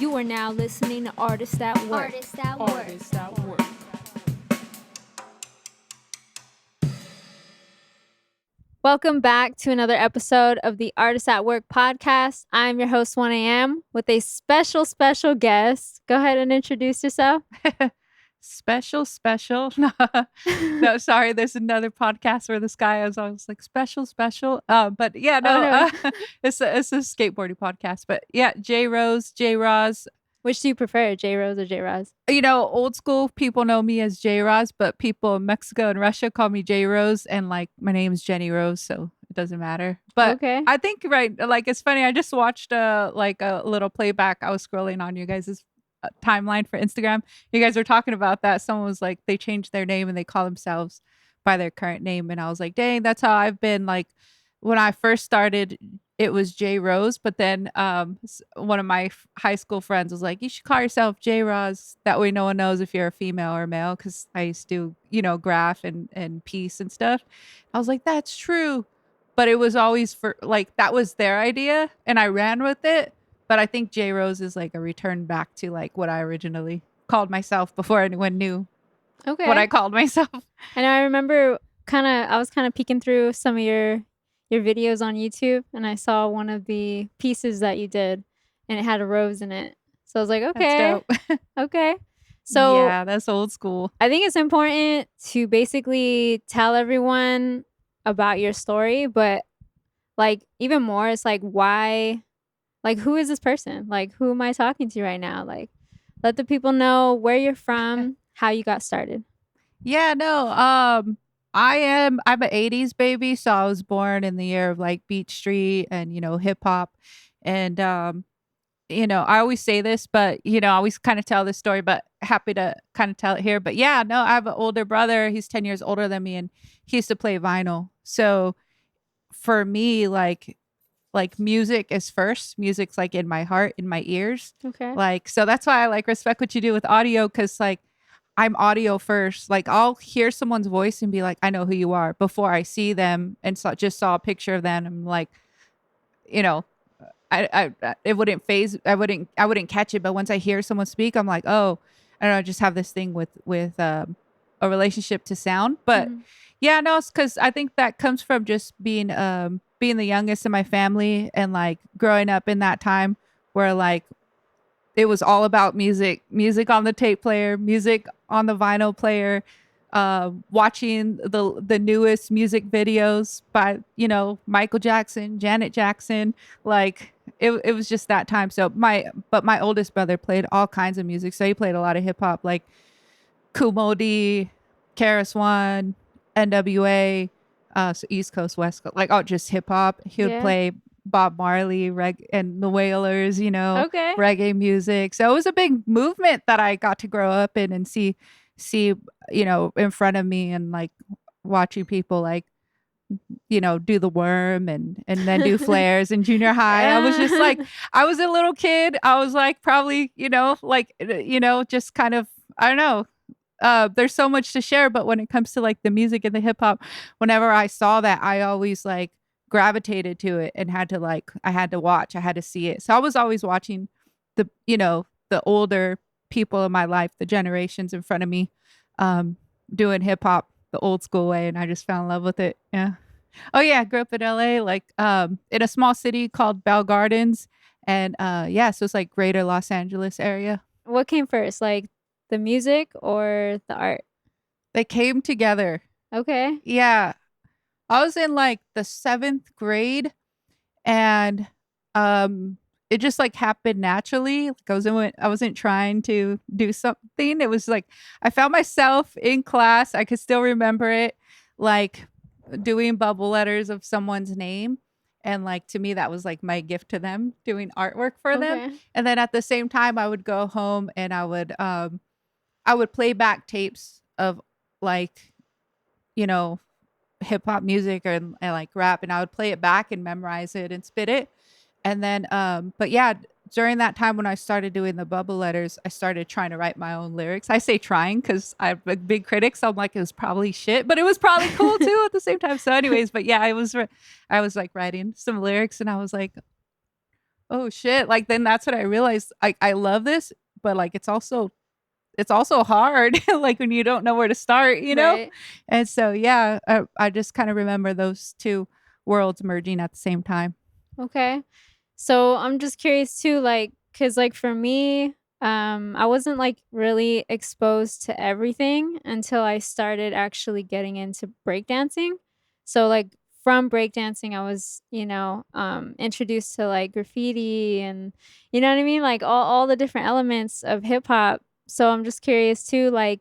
You are now listening to Artists at Work. Artists at Work. Artists at Work. Welcome back to another episode of the Artists at Work podcast. I'm your host, 1AM, with a special guest. Go ahead and introduce yourself. Special. No, sorry. There's another podcast where this guy is always like special. But yeah, no. It's a skateboarding podcast. But yeah, Jroz. Which do you prefer, Jroz or Jroz? You know, old school people know me as Jroz, but people in Mexico and Russia call me Jroz, and like my name is Jenny Rose, so it doesn't matter. But okay. I think like it's funny. I just watched a little playback. I was scrolling on you guys' timeline for Instagram. You guys were talking about that. Someone was like, they changed their name and they call themselves by their current name, and I was like, dang, that's how I've been. Like when I first started, it was Jroz, but then one of my high school friends was like, you should call yourself Jroz. That way no one knows if you're a female or male, because I used to, graph and piece and stuff. I was like, that's true. But it was always for like, that was their idea and I ran with it. But I think Jroz is like a return back to like what I originally called myself before anyone knew what I called myself. And I remember I was kind of peeking through some of your videos on YouTube, and I saw one of the pieces that you did, and it had a rose in it. So I was like, okay, That's dope. okay. So yeah, that's old school. I think it's important to basically tell everyone about your story, but like even more, it's like, why, like, who is this person? Like, who am I talking to right now? Like, let the people know where you're from, how you got started. Yeah, no, I'm an 80s baby, so I was born in the year of like Beat Street and, hip hop. And, I always say this, but, I always kind of tell this story, but happy to kind of tell it here. But yeah, no, I have an older brother. He's 10 years older than me, and he used to play vinyl. So for me, like music is first. Music's like in my heart, in my ears. Okay. Like, so that's why I like respect what you do with audio, because like, I'm audio first. Like I'll hear someone's voice and be like, I know who you are, before I see them and just saw a picture of them. I'm like, I it wouldn't phase. I wouldn't catch it. But once I hear someone speak, I'm like, oh, I don't know. I just have this thing with a relationship to sound. But yeah, no, it's because I think that comes from just being the youngest in my family, and like growing up in that time where like it was all about music on the tape player, music on the vinyl player, watching the newest music videos by, Michael Jackson, Janet Jackson. Like it was just that time. So my oldest brother played all kinds of music. So he played a lot of hip hop, like Kumo D, Karis One, NWA, so East Coast, West Coast, like just hip hop. He would play Bob Marley, and the Wailers, reggae music. So it was a big movement that I got to grow up in and see, in front of me, and like watching people like, do the worm and then do flares in junior high. I was just like, I was a little kid. I was like, probably, just kind of, I don't know. There's so much to share, but when it comes to like the music and the hip hop, whenever I saw that, I always like gravitated to it and I had to watch, I had to see it. So I was always watching the older people in my life, the generations in front of me, doing hip hop the old school way. And I just fell in love with it. Yeah. Oh yeah. I grew up in LA, like, in a small city called Bell Gardens. And, so it's like greater Los Angeles area. What came first? Like the music or the art? They came together. Okay. Yeah. I was in like the 7th grade, and it just like happened naturally. Like I wasn't trying to do something. It was like I found myself in class. I could still remember it, like doing bubble letters of someone's name. And like to me, that was like my gift to them, doing artwork for them. And then at the same time, I would go home and I would play back tapes of like, hip hop music and like rap, and I would play it back and memorize it and spit it. And then but yeah, during that time when I started doing the bubble letters, I started trying to write my own lyrics. I say trying because I'm a big critic, so I'm like, it was probably shit, but it was probably cool too at the same time. So anyways, but yeah, I was like writing some lyrics, and I was like, oh shit, like then that's what I realized. I love this, but like it's also hard like when you don't know where to start, you know? Right. And so yeah, I just kind of remember those two worlds merging at the same time. Okay. So I'm just curious too, like, cause like for me, I wasn't like really exposed to everything until I started actually getting into breakdancing. So like from breakdancing, I was, introduced to like graffiti and you know what I mean? Like all the different elements of hip hop. So I'm just curious too, like,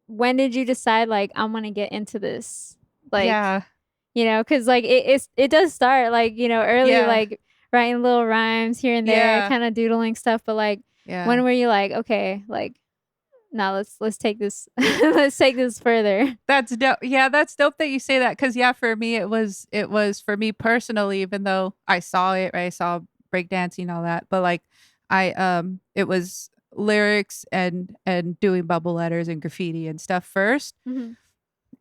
when did you decide like I'm gonna get into this? Like, Yeah. cause like it does start like, early, Yeah. like writing little rhymes here and there, Yeah. kind of doodling stuff, but like Yeah. when were you like, okay, like now let's take this let's take this further. That's dope. Yeah, that's dope that you say that because yeah, for me it was for me personally, even though I saw it, right? I saw breakdancing all that, but like I it was lyrics and doing bubble letters and graffiti and stuff first, Mhm.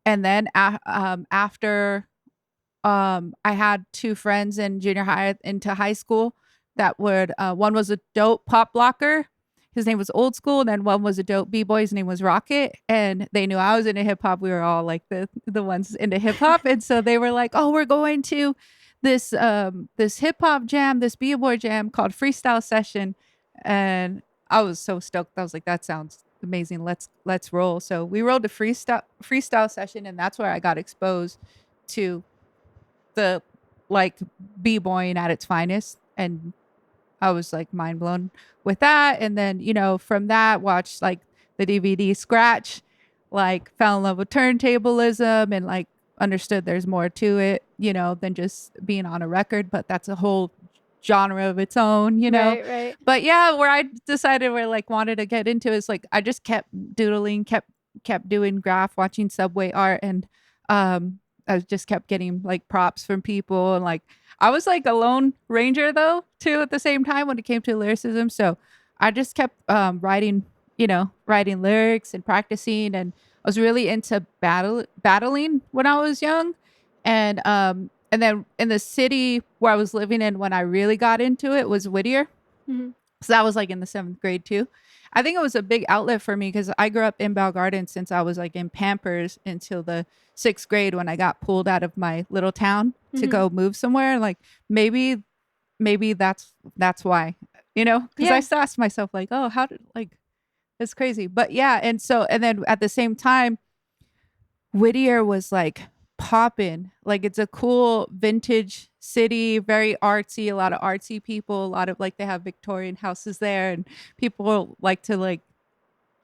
and then after I had two friends in junior high into high school that would one was a dope pop blocker. His name was Old School, and then one was a dope b-boy. His name was Rocket, and they knew I was into hip hop. We were all like the ones into hip hop, and so they were like, "Oh, we're going to this hip hop jam, this b-boy jam called Freestyle Session," and I was so stoked. I was like, "That sounds amazing. Let's roll." So we rolled a freestyle session, and that's where I got exposed to the like b-boying at its finest, and I was like mind blown with that. And then, from that watched like the DVD scratch, like fell in love with turntablism and like understood there's more to it, than just being on a record, but that's a whole genre of its own. Right, right. But yeah, where I decided where like wanted to get into is like I just kept doodling, kept doing graph, watching subway art, and I just kept getting like props from people, and like I was like a lone ranger though too at the same time when it came to lyricism. So I just kept writing lyrics and practicing, and I was really into battling when I was young, and then in the city where I was living in when I really got into it was Whittier. Mhm. So that was like in the 7th grade too. I think it was a big outlet for me because I grew up in Bell Garden since I was like in Pampers until the 6th grade when I got pulled out of my little town to Mhm. go move somewhere. Like maybe that's why, because I Yeah. still ask myself like, oh, how did like it's crazy. But yeah, and then at the same time, Whittier was like poppin'. Like it's a cool vintage city, very artsy, a lot of artsy people, a lot of like they have Victorian houses there and people like to like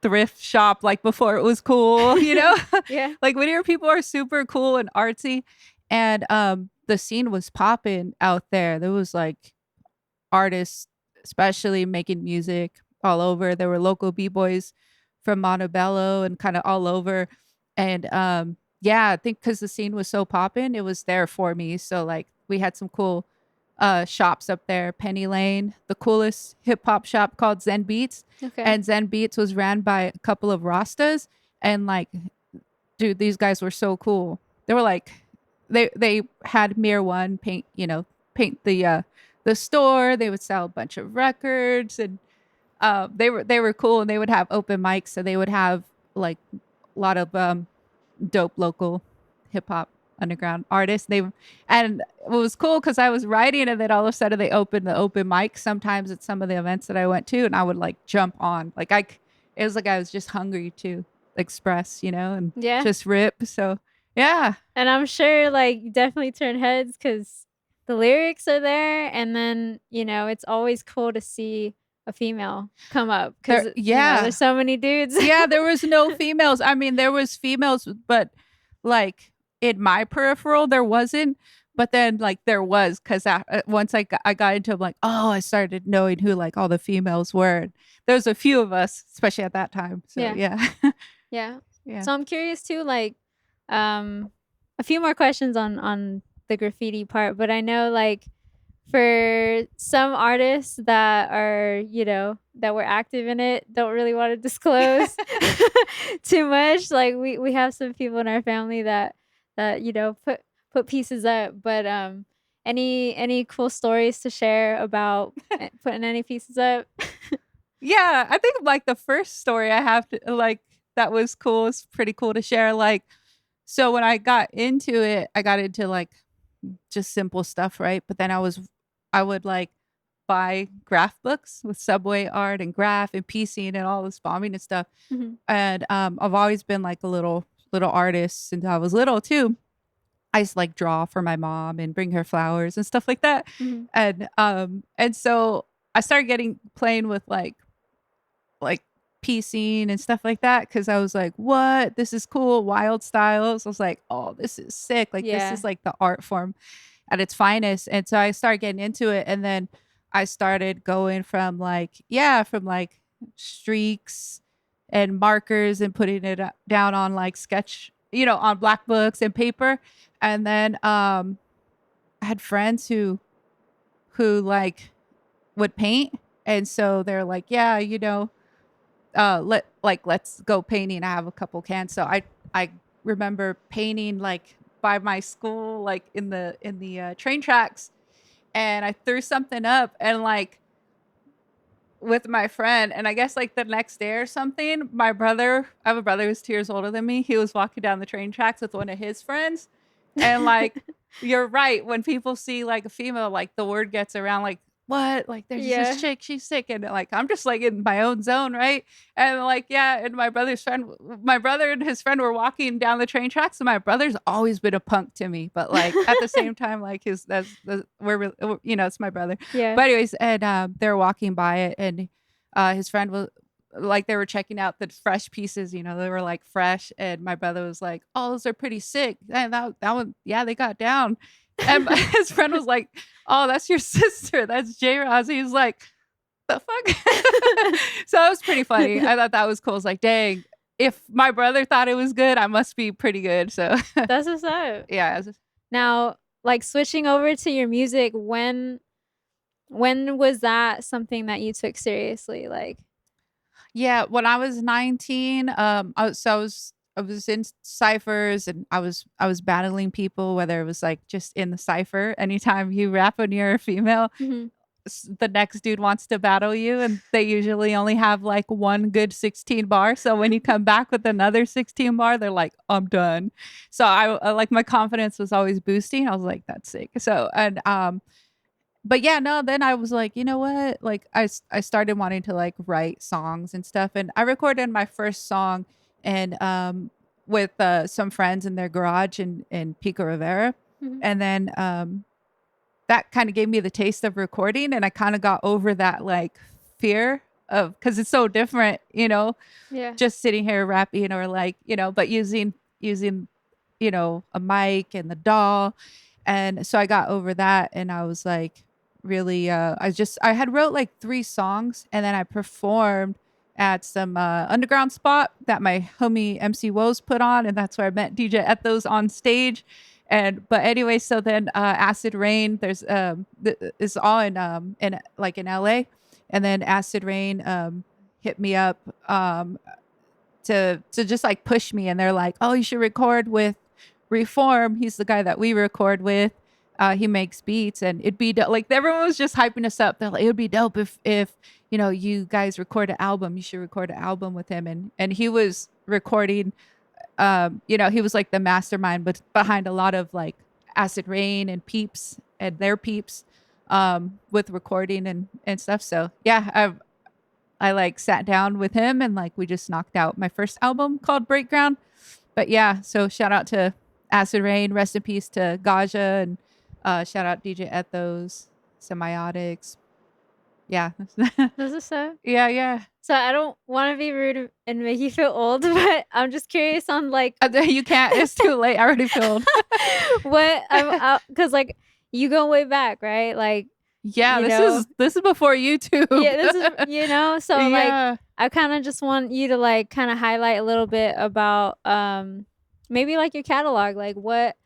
thrift shop like before it was cool. Yeah. Like Whittier people are super cool and artsy. And the scene was popping out there. There was like artists especially making music all over. There were local b-boys from Montebello and kind of all over. And yeah, I think because the scene was so popping, it was there for me. So like we had some cool shops up there. Penny Lane, the coolest hip hop shop called Zen Beats. Okay. And Zen Beats was ran by a couple of Rastas. And like, dude, these guys were so cool. They were like they had Mir One paint the store. They would sell a bunch of records, and they were cool, and they would have open mics, so they would have like a lot of dope local hip hop underground artists. And it was cool because I was writing, and then all of a sudden they opened the open mic sometimes at some of the events that I went to, and I would like jump on. Like it was like I was just hungry to express, and Yeah. just rip. So yeah, And I'm sure like you definitely turn heads because the lyrics are there, and then it's always cool to see a female come up because there, yeah, there's so many dudes. yeah. There was no females. I mean, there was females, but like in my peripheral, there wasn't. But then, like, there was because once I got into it, like, oh, I started knowing who like all the females were. There was a few of us, especially at that time. So Yeah. yeah, Yeah. yeah. So I'm curious too, like, um, a few more questions on the graffiti part, but I know like for some artists that are, that were active in it, don't really want to disclose too much. Like we have some people in our family that put pieces up, but Any cool stories to share about putting any pieces up? Yeah, I think like the first story I have to like that was cool. It's pretty cool to share. Like, so when I got into it, I got into like just simple stuff, right? But then I would like buy graph books with subway art and graph and piecing and all this bombing and stuff. Mhm. And I've always been like a little artist since I was little too. I used to like draw for my mom and bring her flowers and stuff like that. Mhm. And so I started getting playing with like piecing and stuff like that because I was like, what? This is cool, wild styles. I was like, oh, this is sick. Like this Yeah. is like the art form at its finest. And so I started getting into it. And then I started going from like streaks and markers and putting it down on like sketch, on black books and paper. And then I had friends who like would paint. And so they're like, yeah, let's go painting. I have a couple cans. So I remember painting like by my school, like in the train tracks, and I threw something up and like with my friend, and I guess like the next day or something, I have a brother who's 2 years older than me. He was walking down the train tracks with one of his friends, and like you're right, when people see like a female, like the word gets around, like what, like there's this Yeah. chick, she's sick, and like I'm just like in my own zone, right? And like yeah, and my brother and his friend were walking down the train tracks, and my brother's always been a punk to me, but like at the same time, like it's my brother. Yeah. But anyways, and they're walking by it, and his friend was like, they were checking out the fresh pieces. They were like fresh, and my brother was like, "Oh, those are pretty sick." And that one, yeah, they got down. And his friend was like, "Oh, that's your sister. That's Jroz." He was like, "The fuck." So it was pretty funny. I thought that was cool. It's like, dang, if my brother thought it was good, I must be pretty good. So That's what's up. yeah, Now, like switching over to your music, when was that something that you took seriously? Like, yeah, when I was 19, I was in cyphers, and I was battling people, whether it was like just in the cypher. Anytime you rap when you're a female, mhm. the next dude wants to battle you, and they usually only have like one good 16 bar. So when you come back with another 16 bar, they're like, I'm done. So like my confidence was always boosting. I was like, that's sick. So and but yeah, no, then I was like, you know what? Like I started wanting to like write songs and stuff, and I recorded my first song and with some friends in their garage in Pico Rivera. Mhm. And then that kind of gave me the taste of recording, and I kind of got over that like fear of, cuz it's so different, Yeah. just sitting here rapping or like, but using a mic and the DAW. And so I got over that, and I was like really I had wrote like 3 songs, and then I performed at some underground spot that my homie MC Woes put on, and that's where I met DJ Ethos on stage. And but anyway, so then Acid Rain, there's is all in like in LA, and then Acid Rain hit me up to just like push me, and they're like, "Oh, you should record with Reform. He's the guy that we record with. He makes beats, and it'd be like everyone was just hyping us up. They're like, it would be dope if you guys record an album. You should record an album with him." And he was recording. He was like the mastermind, but behind a lot of like Acid Rain and Peeps and their Peeps, with recording and stuff. So yeah, I like sat down with him, and like we just knocked out my first album called Breakground. But yeah, so shout out to Acid Rain, rest in peace to Gaja, and shout out DJ Ethos, Semiotics. Yeah. This is so. Yeah, yeah. So I don't want to be rude and make you feel old, but I'm just curious on like You can't, it's too late. I already filled. what I'm because like you go way back, right? Like Yeah, you this know, is before YouTube. yeah, this is so like Yeah. I kind of just want you to like kind of highlight a little bit about maybe like your catalog, like what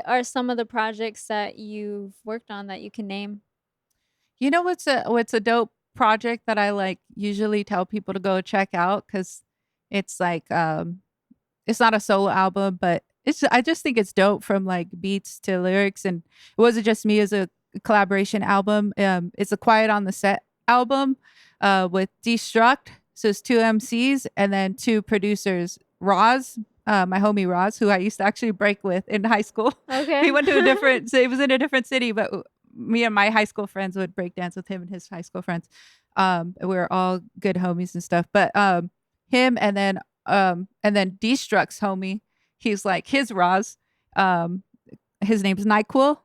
are some of the projects that you've worked on that you can name? You know what's a dope project that I like usually tell people to go check out, cuz it's like it's not a solo album, but I just think it's dope from like beats to lyrics, and it wasn't just me as a collaboration album. It's a Quiet on the Set album with Destruct. So it's two MCs and then two producers. Roz, my homie Roz, who I used to actually break with in high school. Okay. He went to a different, so he was in a different city, but me and my high school friends would break dance with him and his high school friends. We were all good homies and stuff. But him and then Destruct's homie, he's like his Roz. His name's Nyquil.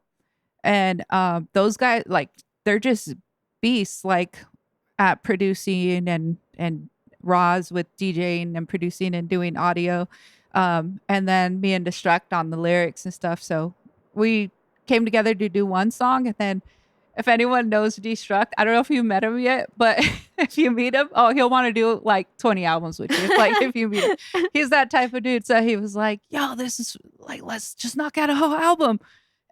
And those guys, like, they're just beasts, like at producing and Roz with DJing and producing and doing audio. And then me and Destruct on the lyrics and stuff. So we came together to do one song. And then if anyone knows Destruct, I don't know if you met him yet, but if you meet him, he'll want to do like 20 albums with you. Like if you meet him, he's that type of dude. So he was like, yo, this is like, let's just knock out a whole album.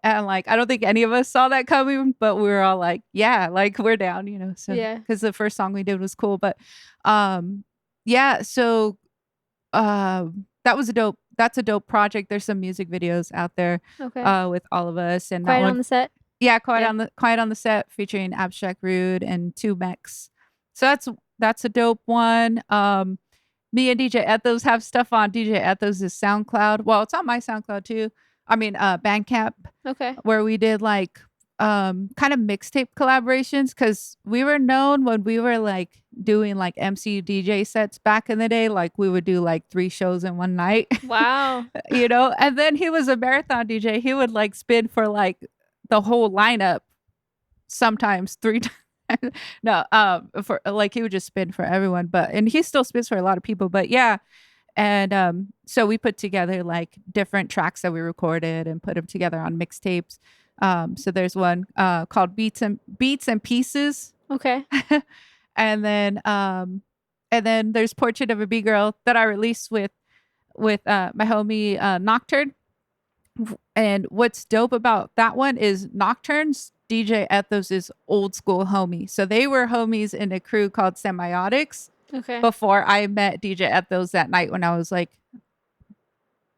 And like, I don't think any of us saw that coming, but we were all like, yeah, like we're down, you know? So, Yeah. Cause the first song we did was cool, but, yeah. So, that's a dope project. There's some music videos out there, Okay. with all of us, and Quiet that one, on the Set. yeah, Yeah. Quiet on the Set featuring Abstract Rude and two mechs. So that's a dope one. Me and DJ Ethos have stuff on DJ Ethos' SoundCloud. Well, it's on my SoundCloud too. I mean, Bandcamp, Okay. where we did like kind of mixtape collaborations, because we were known when we were like doing like MC DJ sets back in the day. Like we would do like 3 shows in one night. Wow. You know, and then he was a marathon DJ. He would like spin for like the whole lineup, sometimes 3 times. No, for like he would just spin for everyone, and he still spins for a lot of people. But yeah, and so we put together like different tracks that we recorded and put them together on mixtapes. So there's one called Beats and Pieces. Okay. And then there's Portrait of a B-Girl that I released with my homie Nocturn. And what's dope about that one is Nocturn's DJ Ethos is old school homie. So they were homies in a crew called Semiotics. Okay. Before I met DJ Ethos that night when I was like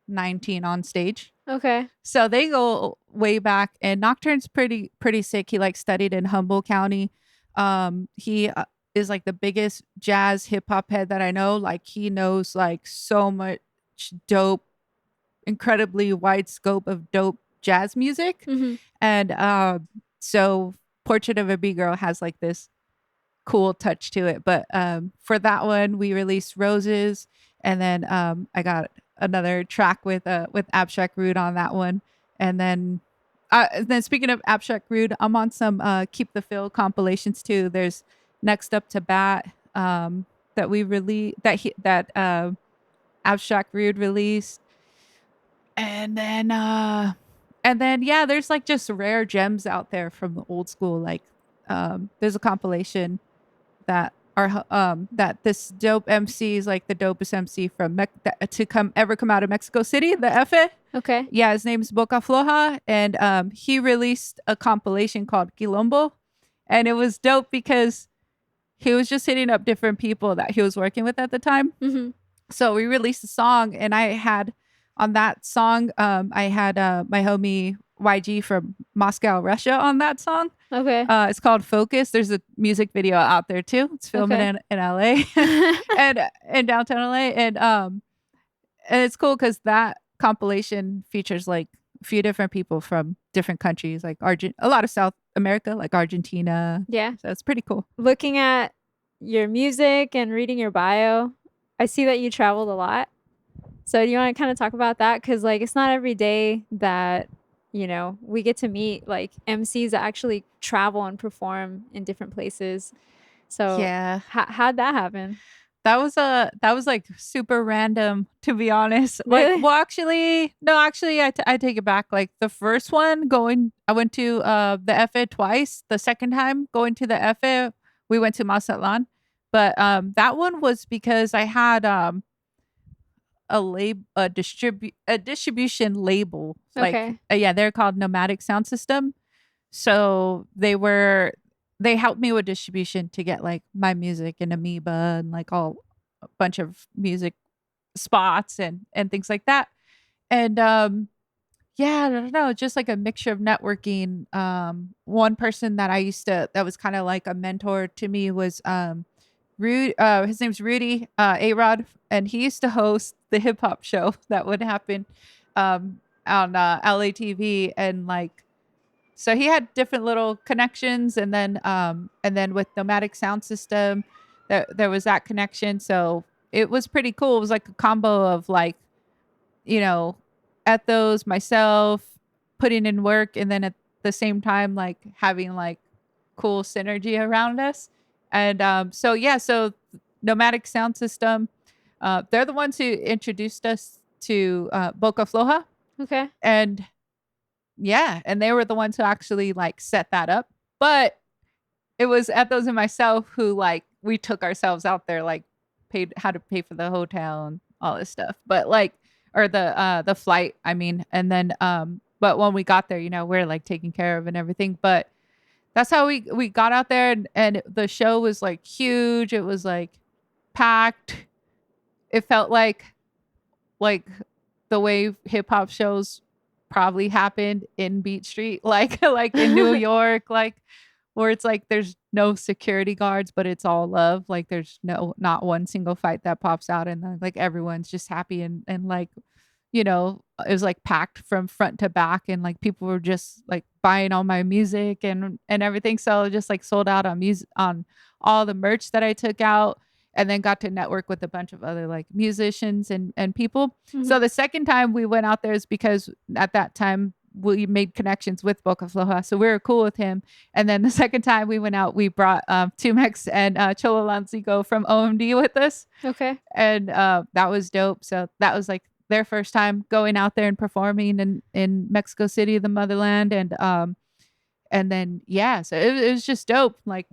19 on stage. Okay. So they go way back, and Nocturne's pretty sick. He like studied in Humboldt County. He is like the biggest jazz hip hop head that I know. Like he knows like so much dope, incredibly wide scope of dope jazz music. Mm-hmm. And so Portrait of a B-Girl has like this cool touch to it. But for that one, we released Roses, and then I got another track with Abstract Rude on that one. And then speaking of Abstract Rude, I'm on some Keep the Feel compilations too. There's Next Up to Bat that we released, that Abstract Rude released. And then yeah, there's like just rare gems out there from the old school. Like there's a compilation that that this dope MC is like the dopest MC from ever come out of Mexico City, the Efe. Okay. Yeah, his name's Boca Floja, and he released a compilation called Quilombo, and it was dope because he was just hitting up different people that he was working with at the time. Mm-hmm. So we released a song, and I had on that song, I had my homie YG from Moscow, Russia on that song. Okay. It's called Focus. There's a music video out there too. It's filming in LA and in downtown LA. And it's cool because that compilation features like a few different people from different countries, like a lot of South America, like Argentina. Yeah. So it's pretty cool. Looking at your music and reading your bio, I see that you traveled a lot. So do you want to kind of talk about that? Because like it's not every day that, you know, we get to meet like MCs that actually travel and perform in different places. So yeah, how'd that happen? That was like super random, to be honest. Really? Like, well, actually, no, actually, I take it back. Like the first one I went to the Efe twice. The second time going to the Efe, we went to Macallan. But that one was because I had a distribution label. Okay. Like yeah, they're called Nomadic Sound System. So they helped me with distribution to get like my music and Amoeba and like a bunch of music spots and things like that. And yeah, I don't know, just like a mixture of networking. One person that I used to that was kind of like a mentor to me was Rude. His name's Rudy A-Rod, and he used to host the hip hop show that would happen on LA TV, and like so he had different little connections, and then with Nomadic Sound System, there was that connection. So it was pretty cool. It was like a combo of like, you know, Ethos, myself, putting in work, and then at the same time like having like cool synergy around us. And so yeah, so Nomadic Sound System, they're the ones who introduced us to Boca Floja, Okay. and yeah, and they were the ones who actually like set that up. But it was Ethos and myself who like we took ourselves out there, like paid how to pay for the hotel and all this stuff. But like or the flight, I mean, and then but when we got there, you know, we're like taken care of and everything. But that's how we got out there, and the show was like huge. It was like packed. It felt like the way hip hop shows probably happened in Beat Street, like in New York, like where it's like there's no security guards, but it's all love. Like there's not one single fight that pops out, and like everyone's just happy and like, you know, it was like packed from front to back, and like people were just like buying all my music and everything. So I just like sold out on music, on all the merch that I took out, and then got to network with a bunch of other like musicians and people. So the second time we went out there is because at that time we made connections with Boca Floja, so we were cool with him. And then the second time we went out, we brought Tumex and Cholo Lancico from OMD with us. Okay. And that was dope. So that was like their first time going out there and performing in Mexico City, the motherland. And then yeah, so it was just dope. Like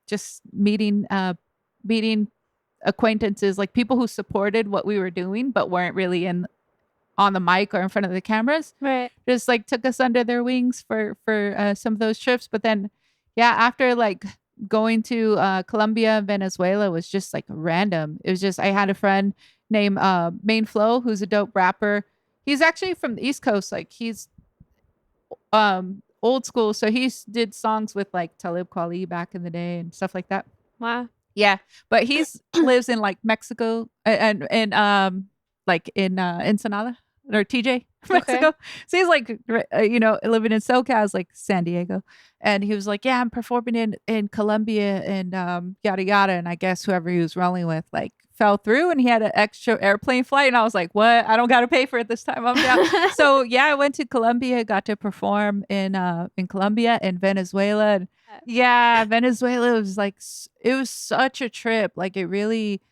just meeting acquaintances, like people who supported what we were doing but weren't really in on the mic or in front of the cameras. Right. Just like took us under their wings for some of those trips. But then yeah, after like going to Colombia and Venezuela was just like random. It was just I had a friend named Main Flow, who's a dope rapper. He's actually from the East Coast. Like he's old school. So he did songs with like Talib Kweli back in the day and stuff like that. Wow. Yeah, but he's lives in like Mexico and like in Ensenada or TJ, Mexico. Okay. So he's like you know, living in SoCal, like San Diego. And he was like, "Yeah, I'm performing in Colombia and yada yada." And I guess whoever he was rolling with like fell through, and he had an extra airplane flight. And I was like, "What? I don't got to pay for it this time. I'm down." So yeah, I went to Colombia, got to perform in Colombia and Venezuela. And yeah, Venezuela was like it was such a trip. Like it really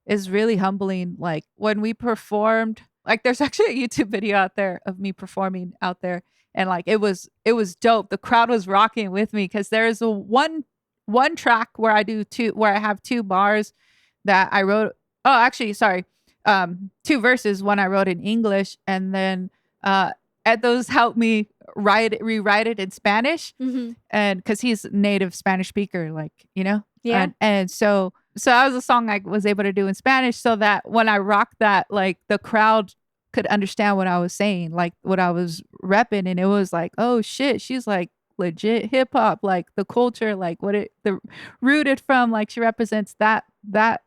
is really humbling. Like when we performed, like there's actually a YouTube video out there of me performing out there, and like it was dope. The crowd was rocking with me because there's a one track where I have two bars that I wrote. Oh, actually, sorry, two verses. One I wrote in English, and then Ethos helped me rewrite it in Spanish, and because he's a native Spanish speaker, like you know, Yeah. and so that was a song I was able to do in Spanish, so that when I rocked that, like the crowd could understand what I was saying, like what I was repping, and it was like, oh shit, she's like legit hip hop, like the culture, like what it the rooted from, like she represents that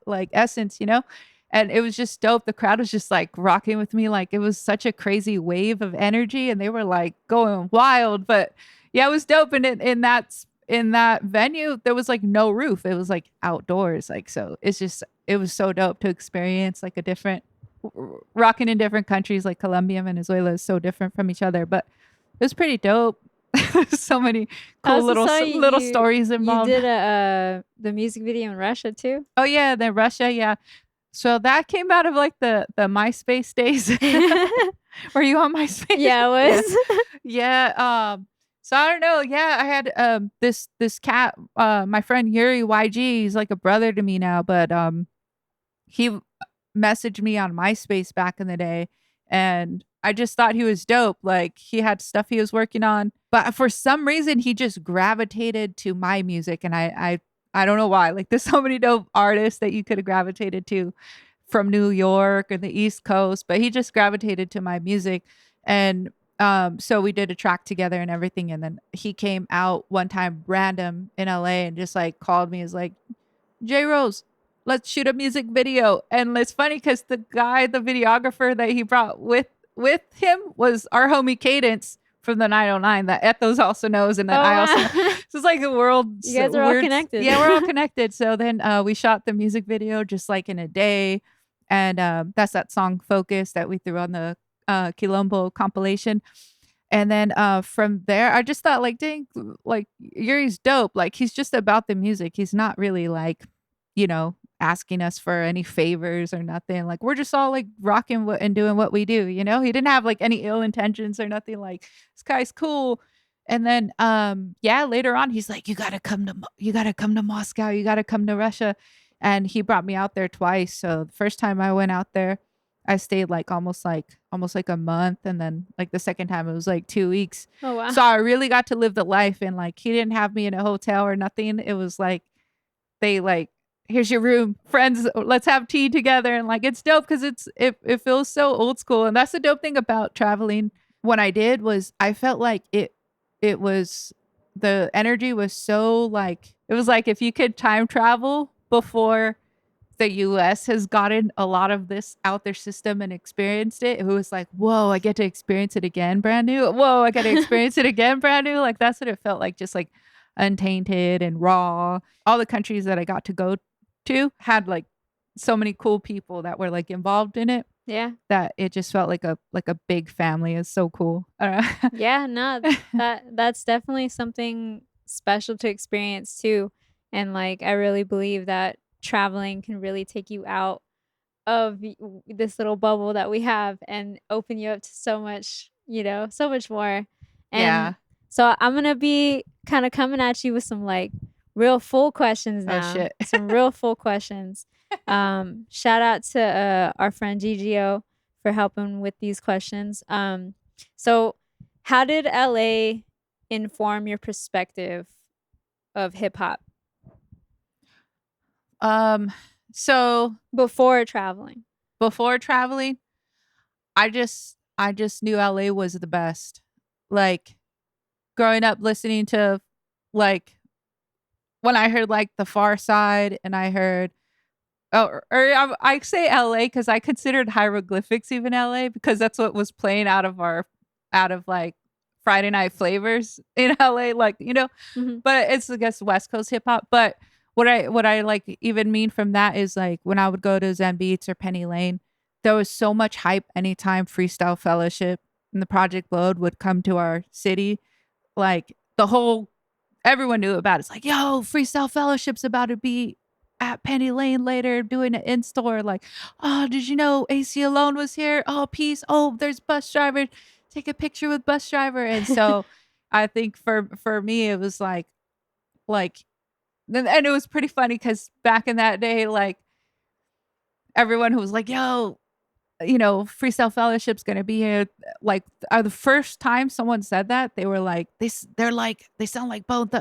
like essence, you know. And it was just dope. The crowd was just like rocking with me. Like it was such a crazy wave of energy, and they were like going wild. But yeah, it was dope. And in that venue, there was like no roof. It was like outdoors. Like so, it was so dope to experience like a different rocking in different countries. Like Colombia and Venezuela is so different from each other, but it was pretty dope. So many cool little stories involved. You did the music video in Russia too? Oh yeah, then Russia, yeah. So that came out of like the MySpace days. Were you on MySpace? Yeah, I was. Yeah. So I don't know. Yeah, I had this cat, my friend Yuri YG. He's like a brother to me now, but he messaged me on MySpace back in the day, and I just thought he was dope. Like he had stuff he was working on, but for some reason he just gravitated to my music, and I don't know why. Like there's so many dope artists that you could have gravitated to from New York or the East Coast, but he just gravitated to my music. And so we did a track together and everything. And then he came out one time random in LA and just like called me, is like, Jroz, let's shoot a music video. And it's funny because the guy, the videographer that he brought with him was our homie Cadence from the 909 that Ethos also knows, and then Oh I also know. wow. So it's like a world. You guys are all connected. Yeah, we're all connected. So then we shot the music video just like in a day, and that's that song "Focus" that we threw on the Quilombo compilation. And then from there, I just thought, like, dang, like Yuri's dope. Like, he's just about the music. He's not really like, asking us for any favors or nothing. Like, we're just all like rocking and doing what we do. He didn't have like any ill intentions or nothing. Like, this guy's cool. And then, yeah, later on, he's like, you gotta come to Moscow. You gotta come to Russia. And he brought me out there twice. So the first time I went out there, I stayed like almost like a month, and then like the second time it was like 2 weeks. Oh wow. So I really got to live the life, and like he didn't have me in a hotel or nothing. It was like they like, here's your room, friends, let's have tea together, and like it's dope because it feels so old school. And that's the dope thing about traveling. When I did was I felt like it was, the energy was so like, it was like if you could time travel before the US has gotten a lot of this out their system and experienced it. It was like, whoa, I get to experience it again, brand new. Whoa, I get to experience it again, brand new. Like, that's what it felt like, just like untainted and raw. All the countries that I got to go to had like so many cool people that were like involved in it. Yeah. That it just felt like a big family. It's so cool. Yeah, no, that's definitely something special to experience too. And like I really believe that traveling can really take you out of this little bubble that we have and open you up to so much, so much more. And Yeah. so I'm going to be kind of coming at you with some like real full questions Oh now. shit. Some real full questions. Shout out to our friend GGO for helping with these questions. So how did LA inform your perspective of hip hop So before traveling? before traveling, I just knew LA was the best. Like, growing up listening to, like, when I heard like The Far Side, and I heard, I say LA because I considered hieroglyphics even LA, because that's what was playing out of like Friday Night Flavors in LA, like, Mhm. but it's, I guess, West Coast hip hop. But what I like even mean from that is like when I would go to Zen Beats or Penny Lane, there was so much hype anytime Freestyle Fellowship and the Project Blowed would come to our city. Like, everyone knew about it. It's like, yo, Freestyle Fellowship's about to be at Penny Lane later doing an in-store. Like, oh, did you know AC Alone was here? Oh, peace. Oh, there's bus driver. Take a picture with bus driver. And so I think for me, it was like, and it was pretty funny because back in that day, like, everyone who was like, yo, Freestyle Fellowship's gonna be here. Like, the first time someone said that, they were like, they sound like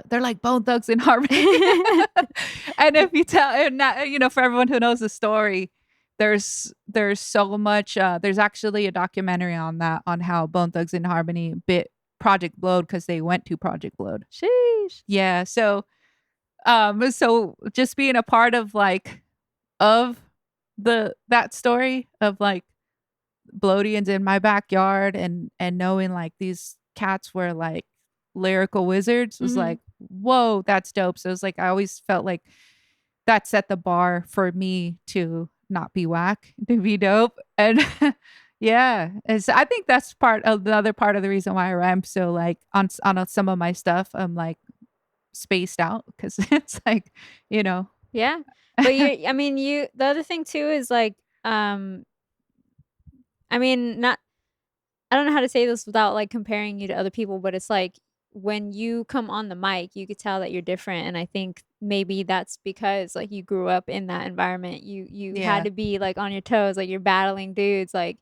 they're like Bone Thugs in Harmony. And if you tell, and not, for everyone who knows the story, there's so much. There's actually a documentary on that, on how Bone Thugs in Harmony bit Project Blowed because they went to Project Blowed. Sheesh. Yeah, so just being a part of of that story of like Blowedians in my backyard, and knowing like these cats were like lyrical wizards was like, whoa, that's dope. So it was like, I always felt like that set the bar for me to not be whack, to be dope. And yeah, I think that's another part of the reason why I'm so like on some of my stuff, I'm like spaced out, because it's like, Yeah. But the other thing too is like, not, I don't know how to say this without like comparing you to other people, but it's like when you come on the mic, you could tell that you're different. And I think maybe that's because like you grew up in that environment. You had Yeah. to be like on your toes, like you're battling dudes, like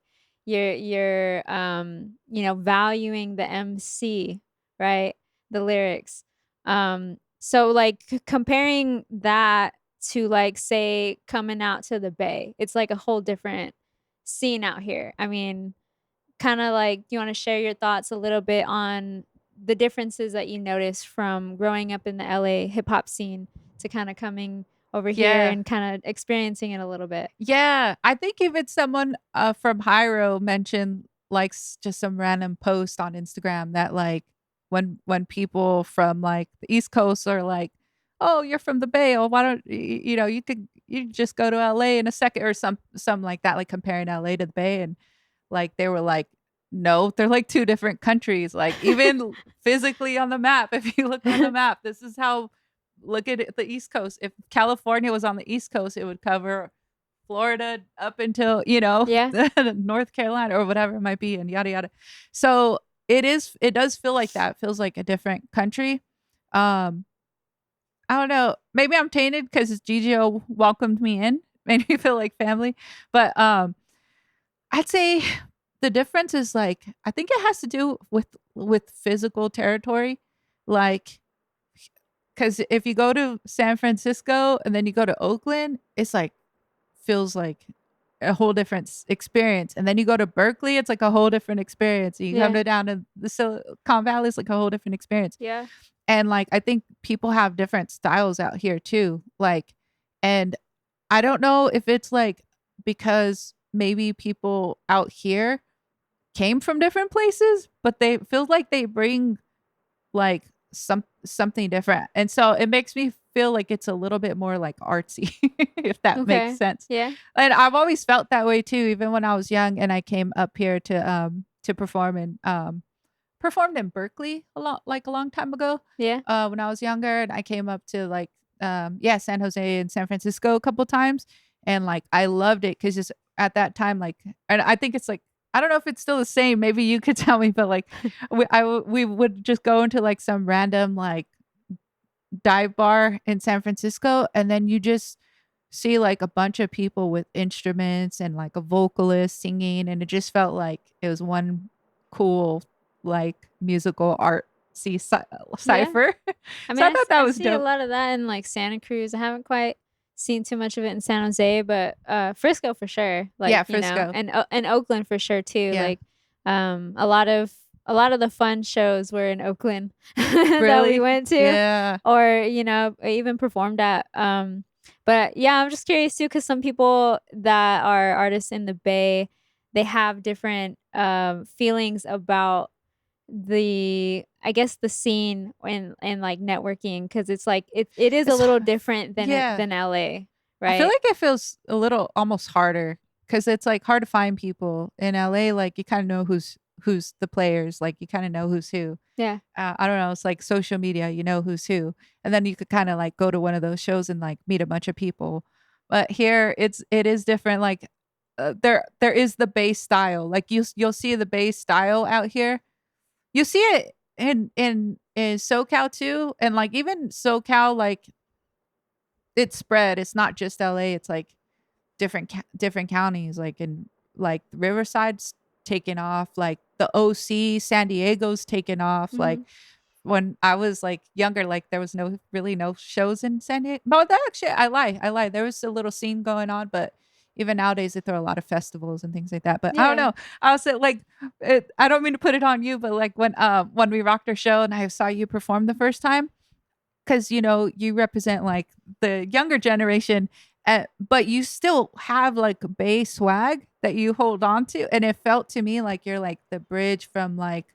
you're valuing the MC, right? The lyrics. So like comparing that to like say coming out to the Bay. It's like a whole different scene out here. I mean, kind of like, do you want to share your thoughts a little bit on the differences that you noticed from growing up in the LA hip hop scene to kind of coming over here Yeah. and kind of experiencing it a little bit? Yeah. I think even someone from Hyro mentioned like just some random post on Instagram that like when people from like the East Coast are like, "Oh, you're from the Bay. Oh, why don't you know, you just go to LA in a second," or some like that, like comparing LA to the Bay. And like they were like, "No, they're like two different countries." Like even physically on the map, if you look on the map, this is how look at it, the East Coast. If California was on the East Coast, it would cover Florida up until, Yeah. North Carolina or whatever it might be, and yada yada. So it does feel like that. It feels like a different country. Um I don't know. Maybe I'm tainted because GGO welcomed me in, made me feel like family. But I'd say the difference is like I think it has to do with physical territory. Like because if you go to San Francisco and then you go to Oakland, it's like feels like a whole different experience. And then you go to Berkeley, it's like a whole different experience. You come Yeah. to down to the Silicon Valley, it's like a whole different experience. Yeah. And like I think people have different styles out here too. Like, and I don't know if it's like because maybe people out here came from different places, but they feel like they bring like something different. And so it makes me feel like it's a little bit more like artsy, if that makes Okay. sense. Yeah. And I've always felt that way too, even when I was young and I came up here to perform and performed in Berkeley a long time ago. Yeah. When I was younger, and I came up to like San Jose and San Francisco a couple times, and like I loved it because just at that time, like, and I think it's like I don't know if it's still the same. Maybe you could tell me, but like we would just go into like some random like dive bar in San Francisco, and then you just see like a bunch of people with instruments and like a vocalist singing, and it just felt like it was one cool like musical art Yeah. cipher. I So mean, I thought that I was see a dope. lot of that in like Santa Cruz. I haven't quite seen too much of it in San Jose, but Frisco for sure. Like, Yeah, Frisco. and Oakland for sure too. Yeah. Like a lot of the fun shows were in Oakland that we Really? went to, Yeah. or even performed at. But yeah, I'm just curious too cuz some people that are artists in the Bay, they have different feelings about the I guess the scene and like networking, because it's like it is a It's little different yeah. than LA, I feel right? like it feels a little almost harder because it's like hard to find people in LA. Like you kind of know who's the players. Like you kind of know who's who. Yeah. I don't know. It's like social media. You know who's who, and then you could kind of like go to one of those shows and like meet a bunch of people. But here it is different. Like there is the bass style. Like you'll see the bass style out here. You see it in SoCal too, and like even SoCal like it's spread. It's not just LA. It's like different counties, like in like Riverside's taken off, like the OC, San Diego's taken off. Like Mhm. when I was like younger, like there was no shows in San Diego. But that actually, I lie. There was a little scene going on, but even nowadays they throw a lot of festivals and things like that. But I don't Yeah. know. I was like, I don't mean to put it on you, but like when we rocked our show and I saw you perform the first time, because you represent like the younger generation, but you still have like Bay swag that you hold on to, and it felt to me like you're like the bridge from like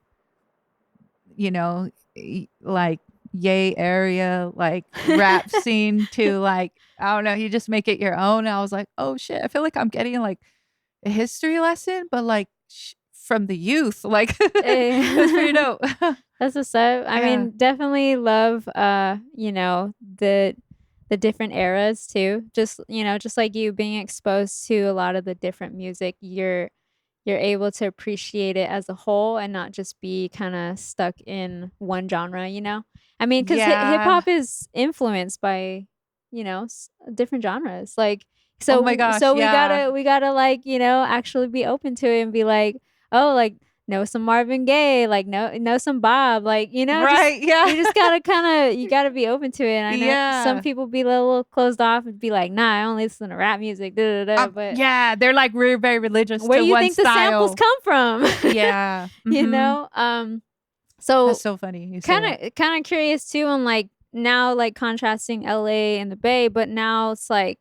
like yay area like rap scene to like I don't know, you just make it your own. And I was like, oh shit, I feel like I'm getting like a history lesson, but like from the youth. Like it was pretty Eh, dope. that's what's up. I Yeah. mean, definitely love the different eras too. Just like you being exposed to a lot of the different music, you're able to appreciate it as a whole and not just be kind of stuck in one genre. I mean, because hip Yeah. hop is influenced by, different genres. Like, Oh my so gosh, we yeah. gotta like, actually be open to it and be like, oh, like know some Marvin Gaye, like know some Bob, like, just Right, yeah. you just gotta you gotta be open to it. And I know some Yeah. people be a little closed off and be like, nah, I only listen to rap music, da da da. But Yeah, they're like very religious where to do you one think the samples style. come from? Yeah. you Mhm. know? That's So so funny you say that. kind of curious too on like now like contrasting LA and the Bay, but now it's like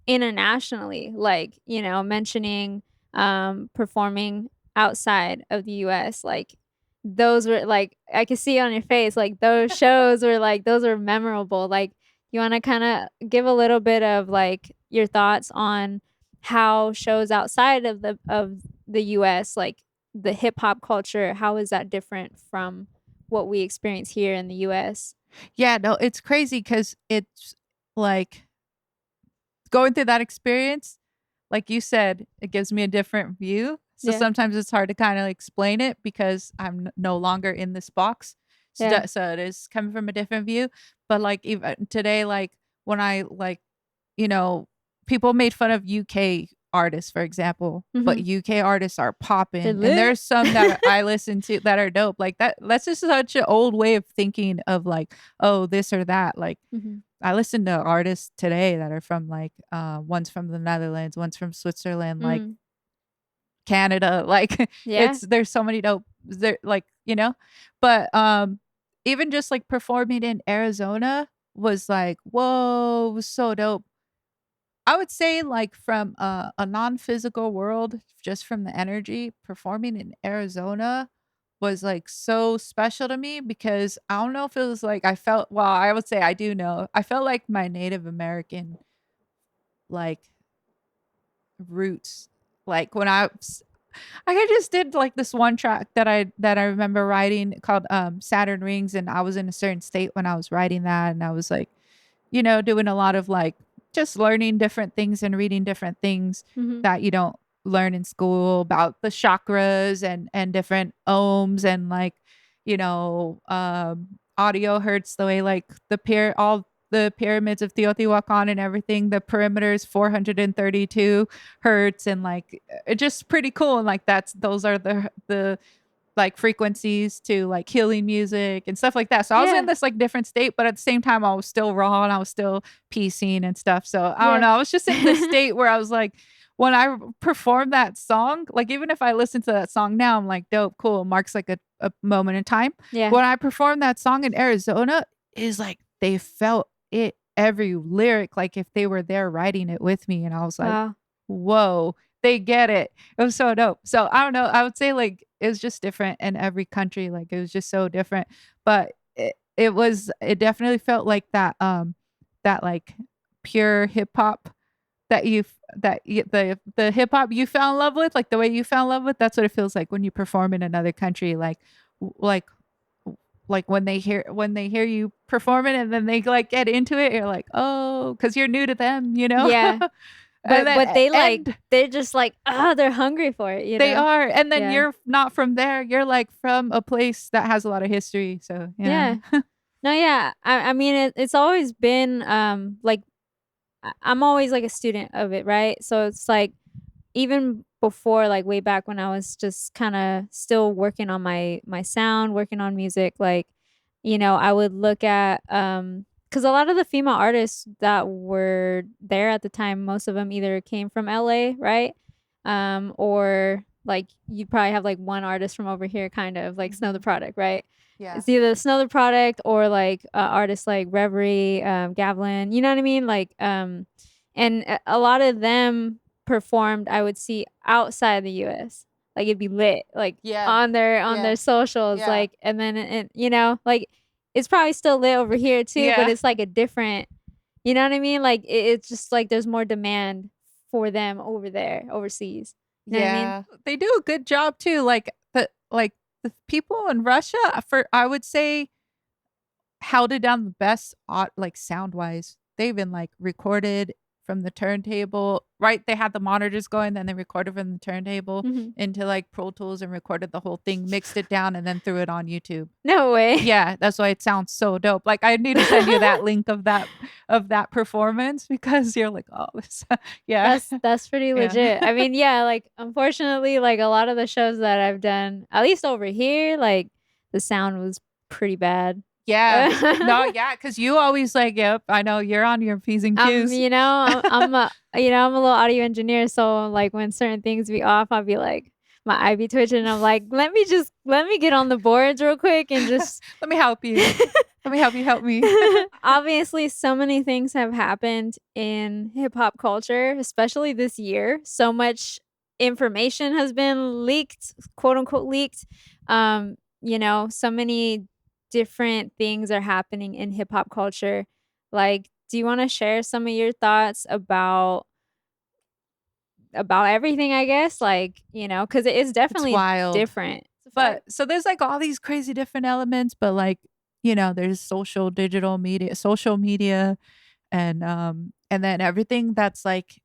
internationally, like, mentioning performing outside of the US, like those were like I could see on your face like those shows were like those are memorable. Like you want to kind of give a little bit of like your thoughts on how shows outside of the US, like the hip hop culture, how is that different from what we experience here in the US? Yeah, no, it's crazy because it's like going through that experience, like you said, it gives me a different view. So Yeah. sometimes it's hard to kind of explain it because I'm no longer in this box. So, Yeah. so it is coming from a different view. But like even today, like when I like, you know, people made fun of UK artists, for example, but Mhm. UK artists are They're popping. And lit. there's some that I listen to that are dope. Like that's just such an old way of thinking of like, oh, this or that. Like Mhm. I listen to artists today that are from like one's from the Netherlands, one's from Switzerland, like Mm. Canada. Like Yeah. there's so many dope there like, but even just like performing in Arizona was like, whoa, it was so dope. I would say like from a non-physical world, just from the energy, performing in Arizona was like so special to me because I don't know if it was like I felt well, I would say I do know. I felt like my Native American like roots. Like when I just did like this one track that I remember writing called Saturn Rings, and I was in a certain state when I was writing that, and I was like, doing a lot of like just learning different things and reading different things Mhm. that you don't learn in school about the chakras and different ohms and like, audio hertz, the way like all the pyramids of Teotihuacan and everything, the perimeter is 432 hertz and like it's just pretty cool. And like those are the like frequencies to like healing music and stuff like that. So I was in Yeah. this like different state, but at the same time I was still raw and I was still piecing and stuff. So I don't Yeah. know. I was just in this state where I was like, when I performed that song, like even if I listen to that song now, I'm like, dope, cool. Marks like a moment in time. Yeah. When I performed that song in Arizona, is like they felt it every lyric, like if they were there writing it with me. And I was like, Wow. whoa, they get it. It was so dope. So I don't know. I would say like it was just different in every country. Like it was just so different. But it definitely felt like that like pure hip hop the hip hop you fell in love with, like the way you fell in love with, that's what it feels like when you perform in another country. Like like like when they hear you performing and then they like get into it, you're like, oh, because you're new to them, Yeah. and But then they like and they're just like, oh, they're hungry for it, you they know? are, and then Yeah. you're not from there, you're like from a place that has a lot of history, so yeah. Yeah. No, yeah. I mean it's always been like I'm always like a student of it, right? So it's like even before like way back when I was just kind of still working on my sound, working on music, like I would look at cuz a lot of the female artists that were there at the time, most of them either came from LA, right? Or like you probably have like one artist from over here kind of like Snow the Mhm. Product, right? Yeah. It's either Snow the Product or like artists like Reverie, Gavlin, you know what I mean? Like and a lot of them performed, I would see outside the US. Like it'd be lit, like Yeah. on their Yeah. socials, Yeah. like and then like it's probably still lit over here too, but Yeah. it's like a different, you know what I mean? Like it's just like there's more demand for them over there, overseas. You know what I mean? Yeah. They do a good job too, like the people in Russia, for I would say, held it down the best, like sound wise. They even like recorded from the turntable. Right, they had the monitors going, then they recorded from the turntable into like Pro Tools and recorded the whole thing, mixed it down, and then threw it on YouTube. No way. Yeah, that's why it sounds so dope. Like I need to send you that link of that performance because you're like, oh, this, yeah, that's pretty legit. I mean, yeah, like unfortunately, like a lot of the shows that I've done, at least over here, like the sound was pretty bad. Yeah, no, yeah, because you always like, yep, I know you're on your P's and Q's. You know, I'm a I'm a little audio engineer, so like when certain things be off, I'll be like my eye be twitching. And I'm like, let me get on the boards real quick and just let me help you. Let me help you. Help me. Obviously, so many things have happened in hip hop culture, especially this year. So much information has been leaked, quote unquote leaked. You know, so many different things are happening in hip hop culture. Like, do you want to share some of your thoughts about everything, I guess? Like, you know, because it is It's definitely wild. different. But so there's like all these crazy different elements, but like, you know, there's social media and then everything that's like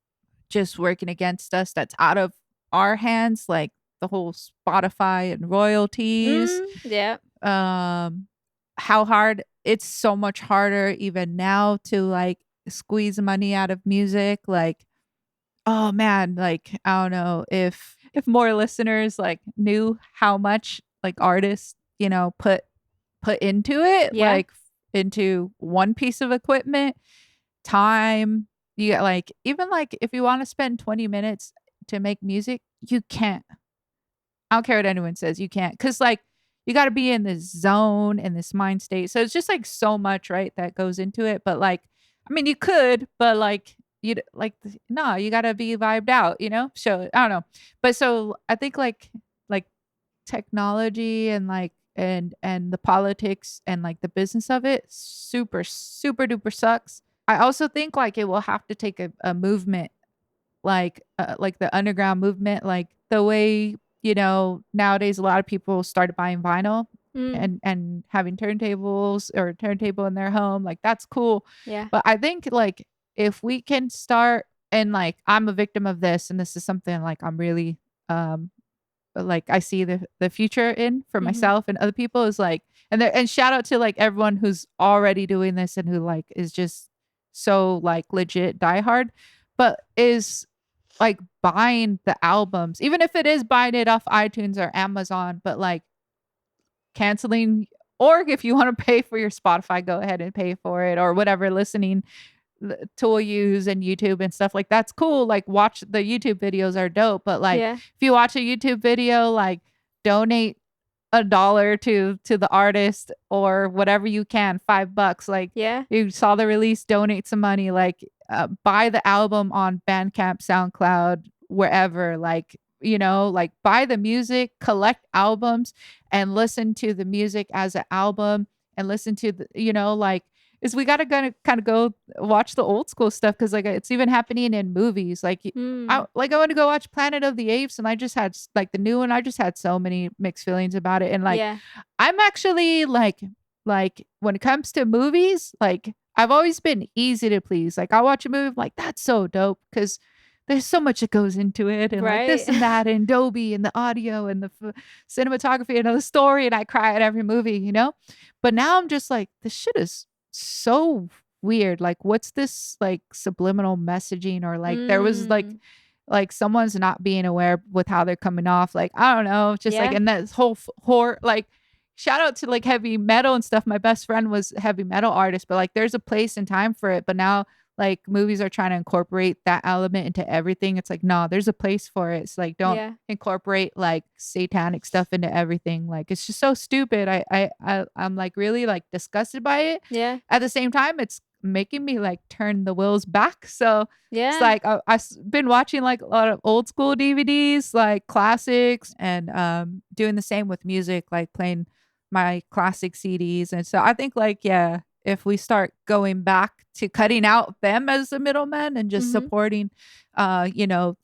just working against us that's out of our hands, like the whole Spotify and royalties. Yeah. How hard it's so much harder even now to like squeeze money out of music. Like, oh man, like I don't know if more listeners like knew how much like artists, you know, put into it, Yeah. like into one piece of equipment, time. You get like even like if you want to spend 20 minutes to make music, you can't. I don't care what anyone says, you can't. Cause like you gotta be in this zone and this mind state. So it's just like so much, right, that goes into it. But like, I mean, you could, but like you'd like no, you gotta be vibed out, you know? So I don't know. But so I think like technology and like and the politics and like the business of it super super duper sucks. I also think like it will have to take a movement like the underground movement, like the way, you know, nowadays a lot of people started buying vinyl and having turntables or turntable in their home. Like that's cool. Yeah. But I think like if we can start and like I'm a victim of this and this is something like I'm really like I see the future in for myself and other people is like and shout out to like everyone who's already doing this and who like is just so like legit diehard, but is like buying the albums, even if it is buying it off iTunes or Amazon, but like canceling or if you want to pay for your Spotify, go ahead and pay for it or whatever listening tool use and YouTube and stuff like that's cool. Like watch the YouTube videos are dope, but like if you watch a YouTube video, like donate $1 to the artist or whatever you can, $5. Like you saw the release, donate some money. Like buy the album on Bandcamp, SoundCloud, wherever. Like you know, like buy the music, collect albums, and listen to the music as an album, and listen to the you know like is we gotta kind of go watch the old school stuff because like it's even happening in movies. Like I want to go watch Planet of the Apes, and I just had like the new one. I just had so many mixed feelings about it, and like I'm actually like when it comes to movies, like I've always been easy to please. Like I watch a movie, I'm like that's so dope because there's so much that goes into it and like this and that and Dolby and the audio and the cinematography and the story, and I cry at every movie, you know. But now I'm just like this shit is so weird. Like what's this like subliminal messaging or like there was like someone's not being aware with how they're coming off. Like I don't know, just like and that whole horror like shout out to like heavy metal and stuff. My best friend was a heavy metal artist, but like there's a place and time for it. But now like movies are trying to incorporate that element into everything. It's like, no, there's a place for it. It's like, don't incorporate like satanic stuff into everything. Like, it's just so stupid. I'm like really like disgusted by it. Yeah. At the same time, it's making me like turn the wheels back. So it's like, I've been watching like a lot of old school DVDs, like classics and doing the same with music, like playing my classic CDs. And so I think like, if we start going back to cutting out them as the middlemen and just supporting, you know,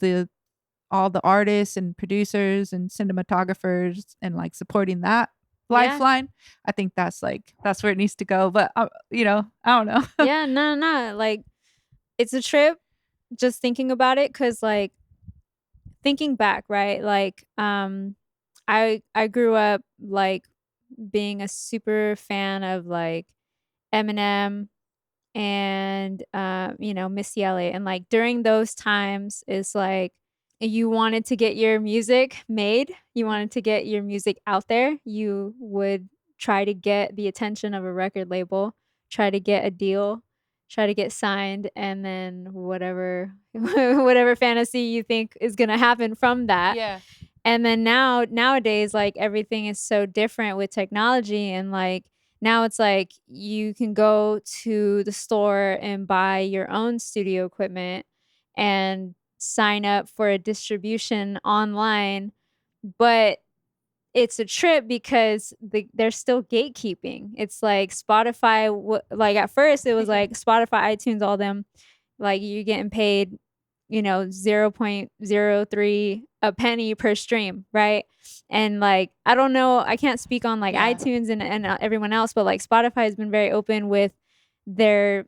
all the artists and producers and cinematographers and like supporting that lifeline, I think that's where it needs to go. But you know, I don't know. No. Like it's a trip just thinking about it, cuz like thinking back, right? Like I grew up like being a super fan of like Eminem and Missy Elliott, and like during those times is like you wanted to get your music made, you wanted to get your music out there, you would try to get the attention of a record label, try to get a deal, try to get signed, and then whatever whatever fantasy you think is going to happen from that. Yeah. And then nowadays, like everything is so different with technology, and like now it's like you can go to the store and buy your own studio equipment and sign up for a distribution online, but it's a trip because they're still gatekeeping. It's like Spotify, like at first it was Yeah. like Spotify, iTunes, all them, like you're getting paid, 0.03 a penny per stream, right? And like I don't know, I can't speak on like Yeah. iTunes and everyone else, but like Spotify has been very open with their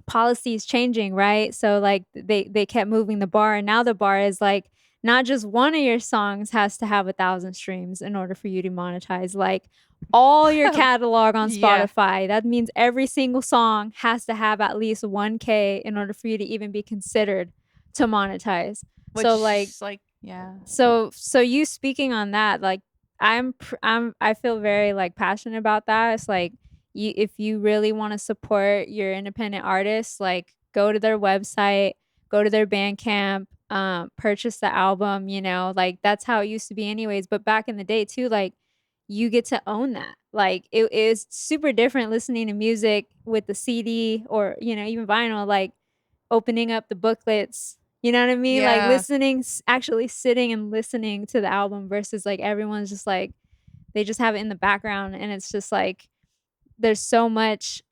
policies changing, right? So like they kept moving the bar, and now the bar is like not just one of your songs has to have 1,000 streams in order for you to monetize. Like all your catalog on Yeah. Spotify, that means every single song has to have at least 1K in order for you to even be considered to monetize. So like Which like yeah. so you speaking on that, like I feel very like passionate about that. It's like if you really want to support your independent artists, like go to their website, go to their Bandcamp, purchase the album, like that's how it used to be anyways. But back in the day too, like you get to own that. Like it is super different listening to music with the CD or, even vinyl, like opening up the booklets, you know what I mean? Like Yeah. listening, actually sitting and listening to the album versus like everyone's just like, they just have it in the background, and it's just like there's so much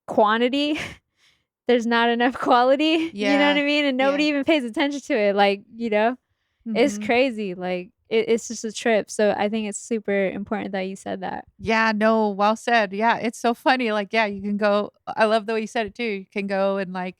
quantity, there's not enough quality, you know what Yeah. I mean? And nobody Yeah. even pays attention to it. Like, it's Mhm. crazy. Like it's just a trip. So I think it's super important that you said that. Yeah, no, well said. Yeah, it's so funny. Like, yeah, you can go. I love the way you said it too. You can go and like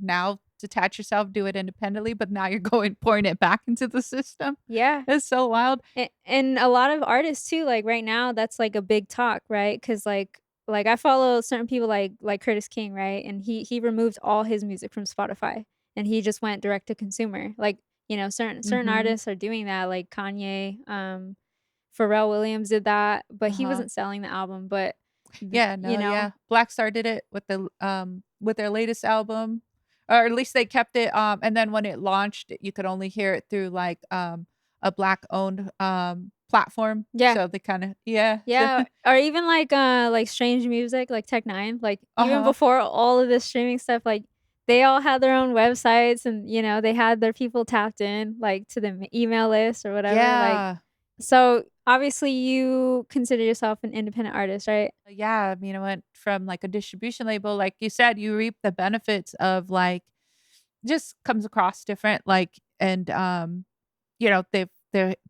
now detach yourself, do it independently, but now you're going pouring it back into the system. Yeah. It's so wild. And a lot of artists too, like right now, that's like a big talk, right? Because like I follow certain people like Curtis King, right? And he removed all his music from Spotify, and he just went direct to consumer. Like certain Mhm. artists are doing that, like Kanye, Pharrell Williams did that, but he Uh-huh. wasn't selling the album. But Yeah, you no, know, yeah. Black Star did it with their latest album, or at least they kept it, and then when it launched, you could only hear it through like a black owned platform. yeah, So they kind of yeah. yeah, or even like Strange Music, like Tech Nine, like even Uh-huh. before all of this streaming stuff, like they all had their own websites, and they had their people tapped in like to the email list or whatever. Like, Yeah. so obviously you consider yourself an independent artist, right? Yeah, I mean, it went from like a distribution label, like you said, you reap the benefits of like just comes across different, like, and they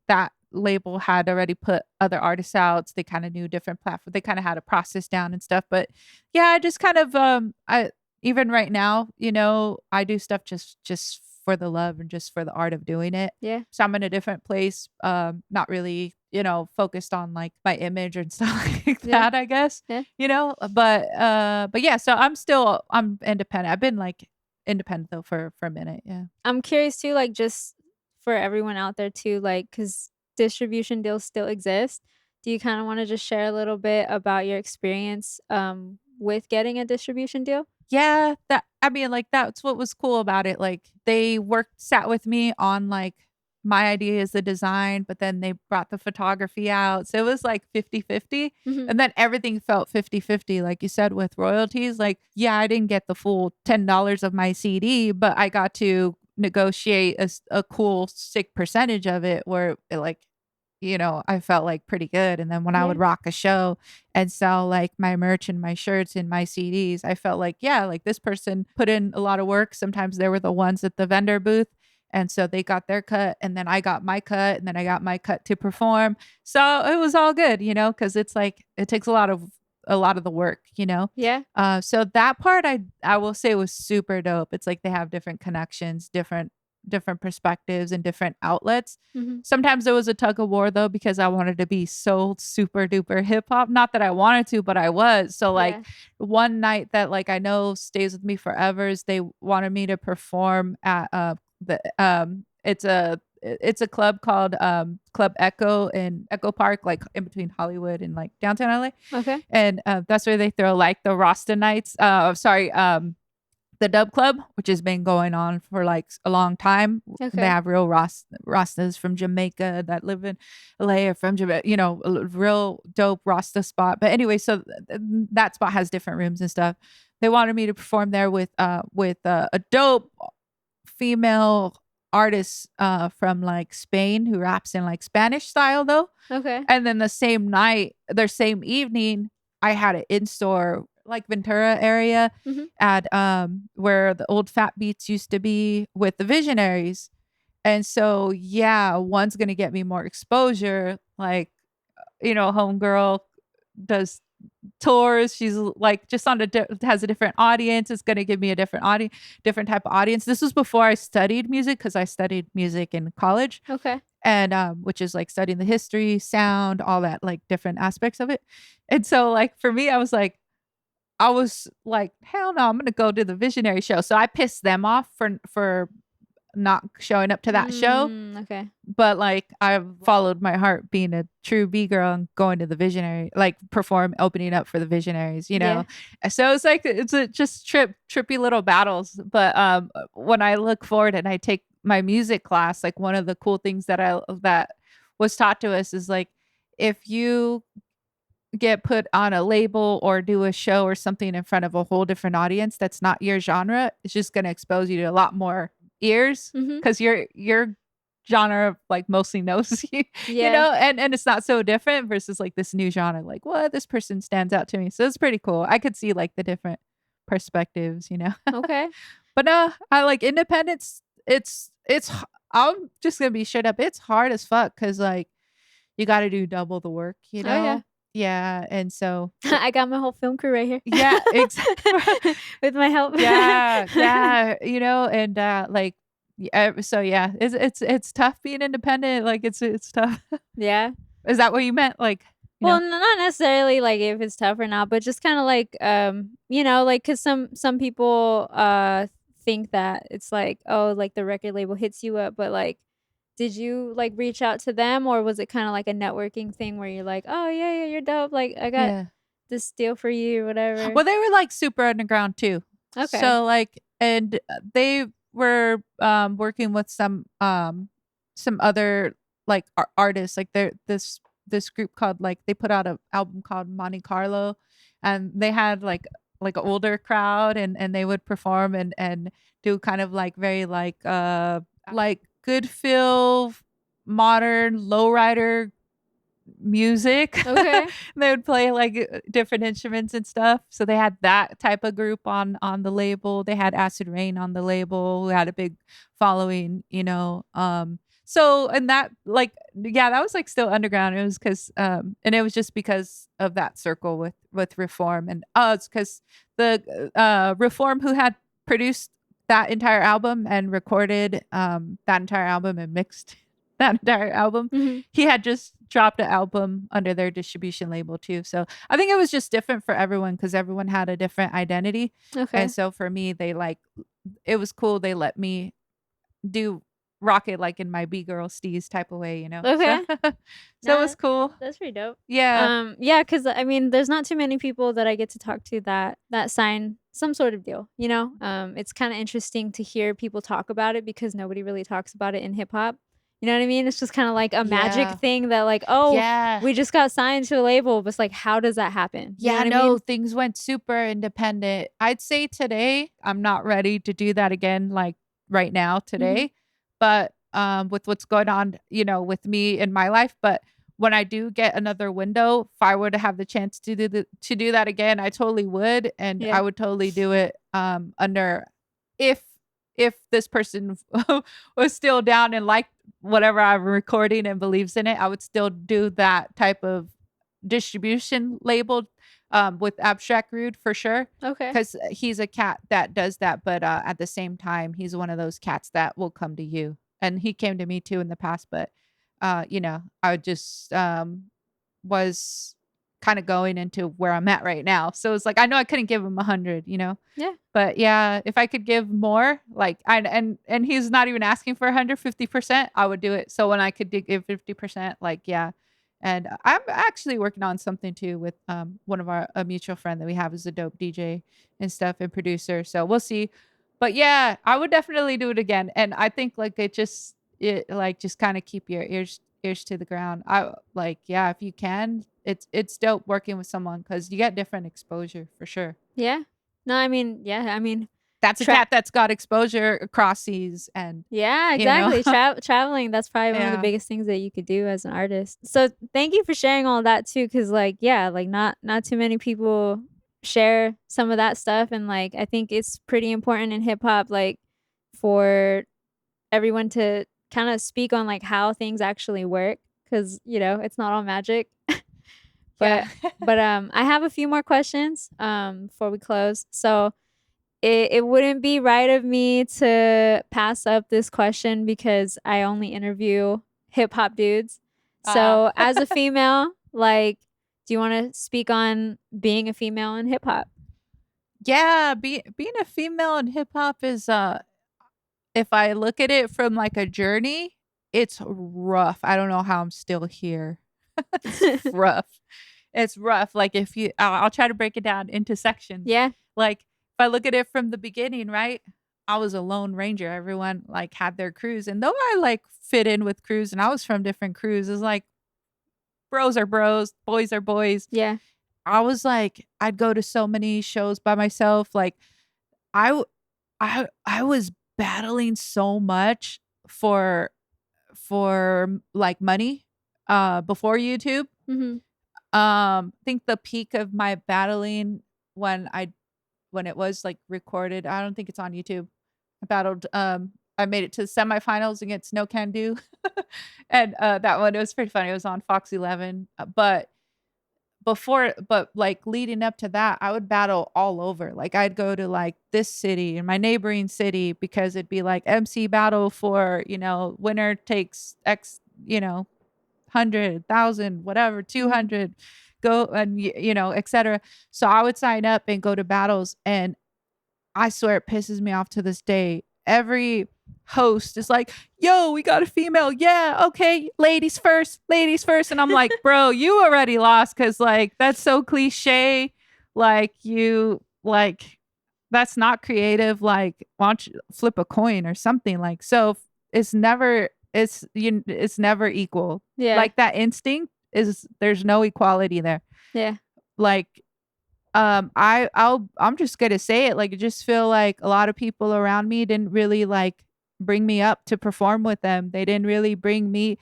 that label had already put other artists out. So they kind of knew different platforms. They kind of had a process down and stuff. But yeah, I just kind of I even right now, I do stuff just for the love and just for the art of doing it. Yeah. So I'm in a different place, not really, focused on like my image and stuff like Yeah. that, I guess. Yeah. But yeah, so I'm independent. I've been like independent though for a minute. Yeah. I'm curious too, like just for everyone out there too, like because distribution deals still exist. Do you kind of want to just share a little bit about your experience with getting a distribution deal? Yeah, that I mean, like, that's what was cool about it, like, they sat with me on, like, my idea as the design, but then they brought the photography out, so it was, like, 50-50, Hmm. and then everything felt 50-50, like you said, with royalties, like, yeah, I didn't get the full $10 of my CD, but I got to negotiate a cool sick percentage of it where, like, I felt, like, pretty good, and then when I Yeah. would rock a show and sell, like, my merch and my shirts and my CDs, I felt like, yeah, like, this person put in a lot of work. Sometimes they were the ones at the vendor booth, and so they got their cut, and then I got my cut, and then I got my cut to perform. So, it was all good, because it's like it takes a lot of a lot of the work, you know. Yeah. So that part I will say was super dope. It's like they have different connections, different perspectives and different outlets. Mhm. Sometimes there was a tug of war though, because I wanted to be so super duper hip hop. Not that I wanted to, but I was. So like Yeah. one night that like I know stays with me forever is they wanted me to perform at the it's a club called Club Echo in Echo Park, like in between Hollywood and like downtown LA. Okay. And that's where they throw like the Rasta nights. The Dub Club, which has been going on for like a long time. They Okay. have real Rastas from Jamaica that live in LA or from Jamaica, you know, a real dope Rasta spot. But anyway, so that spot has different rooms and stuff. They wanted me to perform there with a dope female artist from like Spain who raps in like Spanish style though. Okay. And then the same night, their same evening, I had it in store like Ventura area Mhm. at where the old Fat Beats used to be with the Visionaries. And so yeah, one's gonna get me more exposure. Like, you know, homegirl does tours. She's like just on has a different audience. It's gonna give me a different audience, different type of audience. This was before I studied music because I studied music in college. Okay. And which is like studying the history, sound, all that, like different aspects of it. And so like for me, I was like, hell no, I'm gonna go to the Visionary show. So I pissed them off for not showing up to that show. Okay. But like I followed my heart being a true B girl and going to the Visionary, like opening up for the Visionaries, you know. So it's like it's a just trippy little battles. But when I look forward and I take my music class, like one of the cool things that was taught to us is like if you get put on a label or do a show or something in front of a whole different audience that's not your genre, it's just going to expose you to a lot more ears Mhm. because your genre like mostly knows you, you Yeah. know, and it's not so different versus like this new genre, like what this person stands out to me. So it's pretty cool. I could see like the different perspectives, you know. Okay. But no, I like independence. I'm just gonna be straight up. It's hard as fuck because like you got to do double the work, you Oh yeah. know. Yeah, and so I got my whole film crew right here. yeah, exactly. With my help. Yeah, you know, and like yeah, so yeah, it's tough being independent. Like it's tough. Yeah. Is that what you meant? Like, you Well, know? not necessarily like if it's tough or not, but just kind of like you know, like cuz some people think that it's like, oh, like the record label hits you up, but like did you like reach out to them, or was it kind of like a networking thing where you're like, "Oh, yeah, yeah, you're dope. Like I got Yeah. this deal for you or whatever." Well, they were like super underground too. Okay. So like, and they were working with some other like artists. Like they're this group called like they put out an album called Monte Carlo, and they had like an older crowd, and they would perform and do kind of like very like good feel modern lowrider music. Okay. They would play like different instruments and stuff. So they had that type of group on the label. They had Acid Rain on the label, who had a big following, you know. So and that like yeah, that was like still underground. It was because and it was just because of that circle with Reform and it's because the Reform who had produced that entire album and recorded that entire album and mixed that entire album. Mhm. He had just dropped an album under their distribution label too. So I think it was just different for everyone because everyone had a different identity. Okay. And so for me, they like it was cool. They let me do rock it like in my B girl steez type of way, you know. Okay. So it was cool. That's pretty dope. Yeah. Yeah, cuz I mean, there's not too many people that I get to talk to that sign some sort of deal, you know? It's kind of interesting to hear people talk about it because nobody really talks about it in hip hop. You know what I mean? It's just kind of like a magic Yeah. thing that like, oh, Yeah. we just got signed to a label, but it's like how does that happen? You know Yeah, what I no, mean? things went super independent. I'd say today, I'm not ready to do that again, like right now, today. But with what's going on, you know, with me in my life. But when I do get another window, if I were to have the chance to do that again, I totally would. And Yeah. I would totally do it under if this person was still down and liked whatever I'm recording and believes in it, I would still do that type of distribution label with Abstract Rude for sure. Okay. Because he's a cat that does that, but at the same time, he's one of those cats that will come to you. And he came to me too in the past, but I just was kind of going into where I'm at right now. So it's like I know I couldn't give him 100. Yeah. But yeah, if I could give more, like and he's not even asking for 150%, I would do it. So when I could give 50%, like yeah. And I'm actually working on something too with one of our a mutual friend that we have is a dope DJ and stuff and producer. So we'll see. But yeah, I would definitely do it again. And I think like it like just kind of keep your ears to the ground. I like yeah, if you can, it's dope working with someone because you get different exposure for sure. Yeah. No, I mean, yeah, I mean, That's a cat that's got exposure across seas and yeah, you know. exactly. Traveling, that's probably one of the Yeah. biggest things that you could do as an artist. So thank you for sharing all that too, because like, yeah, like not too many people share some of that stuff, and like I think it's pretty important in hip hop, like for everyone to kind of speak on like how things actually work, because it's not all magic. but Yeah. I have a few more questions before we close. So it wouldn't be right of me to pass up this question because I only interview hip hop dudes. Uh, So, as a female, like, do you want to speak on being a female in hip hop? yeah, being a female in hip hop is if I look at it from like a journey, it's rough. I don't know how I'm still here. It's rough. It's rough. Like if you I'll try to break it down into sections. Yeah. Like if I look at it from the beginning, right? I was a lone ranger. Everyone like had their crews. And though I like fit in with crews and I was from different crews, it's like bros are bros, boys are boys. Yeah. I was like, I'd go to so many shows by myself. Like I w- I was battling so much for like money before YouTube. Mhm. I think the peak of my battling when it was like recorded, I don't think it's on YouTube. I battled I made it to the semifinals against No Can Do. And that one it was pretty funny. It was on Fox 11. But like leading up to that, I would battle all over. Like I'd go to like this city and my neighboring city because it'd be like MC battle for, winner takes X, 100,000, whatever, 200, go and, etc. So I would sign up and go to battles. And I swear it pisses me off to this day. Every host is like, yo, we got a female. Yeah, okay, ladies first, ladies first. And I'm like, bro, you already lost because, like, that's so cliche. Like, that's not creative. Like, why don't you flip a coin or something? Like, so it's never equal. Yeah. Like, that instinct there's no equality there. Yeah. Like, I'm just gonna say it. Like, I just feel like a lot of people around me didn't really like bring me up to perform with them. They didn't really bring me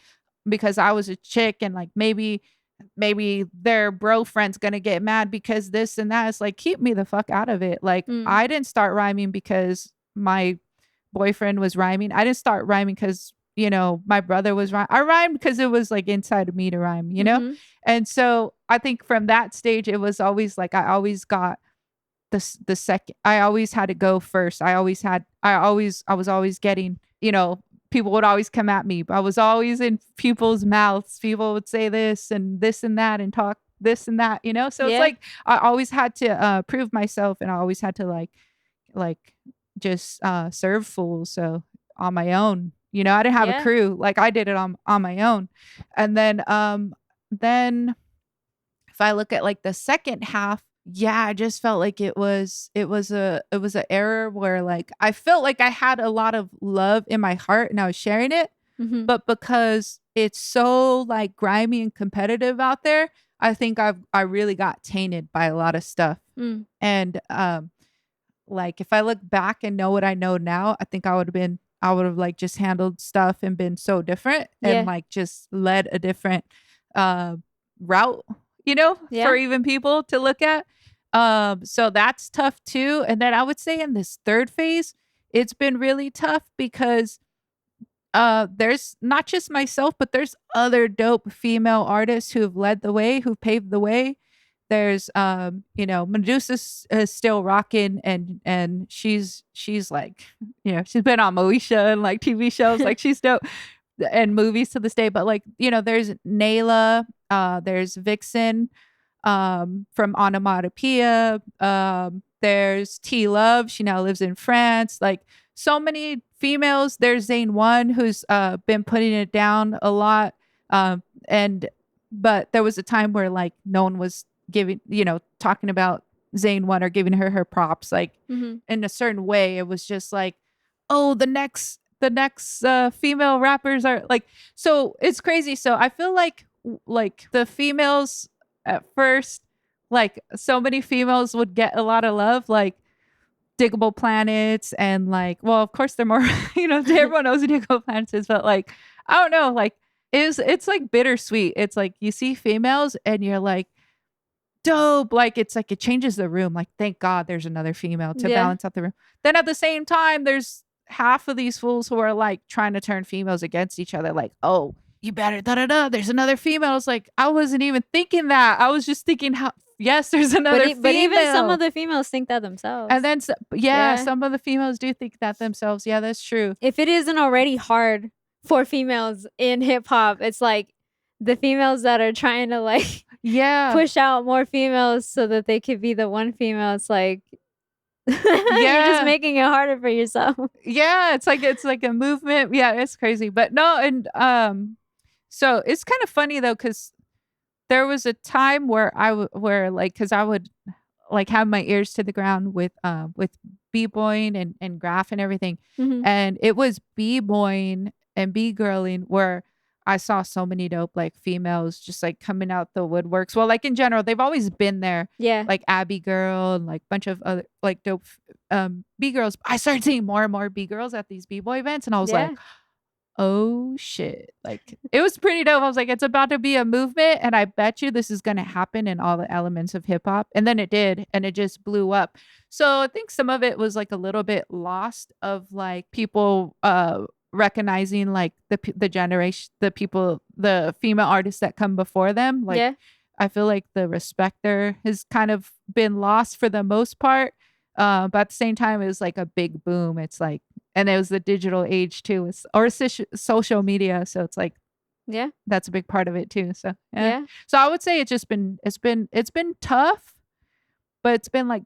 because I was a chick and like maybe their bro friend's gonna get mad because this and that. It's like keep me the fuck out of it. Like I didn't start rhyming because my boyfriend was rhyming. I didn't start rhyming because my brother was rhyming. I rhymed because it was like inside of me to rhyme. And so I think from that stage, it was always like I always got the second. I always had to go first. I was always getting. People would always come at me. I was always in people's mouths. People would say this and that and talk this and that. So it's like I always had to prove myself, and I always had to like just serve fools. So on my own. I didn't have a crew. Like I did it on my own. And then if I look at like the second half, yeah, I just felt like it was a error where like I felt like I had a lot of love in my heart and I was sharing it. But because it's so like grimy and competitive out there, I think I really got tainted by a lot of stuff. And like if I look back and know what I know now, I think I would have like just handled stuff and been so different and like just led a different route, for even people to look at. So that's tough too. And then I would say in this third phase, it's been really tough because there's not just myself, but there's other dope female artists who've led the way, who paved the way. There's Medusa's still rocking, and she's like, she's been on Moesha and like TV shows, like she's dope, and movies to this day. But like, there's Nayla, there's Vixen, from Onomatopoeia. There's T Love, she now lives in France. Like so many females. There's Zane One, who's been putting it down a lot. But there was a time where like no one was giving, talking about Zane One or giving her props, like in a certain way. It was just like, oh, the next female rappers are like, so it's crazy. So I feel like the females at first, like so many females would get a lot of love, like Diggable Planets, and like, well, of course they're more, everyone knows who Diggable Planets is, but like, I don't know, like it's like bittersweet. It's like you see females and you're like, dope, like it's like it changes the room, like thank God there's another female to balance out the room. Then at the same time, there's half of these fools who are like trying to turn females against each other, like, oh, you better there's another female. It's like, I wasn't even thinking that. I was just thinking how, yes, there's another female. But even some of the females think that themselves. And then some of the females do think that themselves. Yeah, that's true. If it isn't already hard for females in hip hop, it's like the females that are trying to like push out more females so that they could be the one female. It's like you're just making it harder for yourself. Yeah, it's like a movement. Yeah, it's crazy. But no, and so it's kind of funny though, because there was a time where because I would like have my ears to the ground with b-boying and graph and everything, and it was b-boying and b-girling where I saw so many dope like females just like coming out the woodworks. Well, like in general, they've always been there. Yeah, like Abby Girl and like a bunch of other like dope b-girls. I started seeing more and more b-girls at these b-boy events, and I was like, oh shit, like it was pretty dope. I was like, it's about to be a movement, and I bet you this is going to happen in all the elements of hip hop. And then it did, and it just blew up. So I think some of it was like a little bit lost of like people recognizing like the generation, the people, the female artists that come before them. Like I feel like the respect there has kind of been lost for the most part. But at the same time, it was like a big boom. It's like, and it was the digital age too, or social media. So it's like, that's a big part of it too. So so I would say it's been tough, but it's been like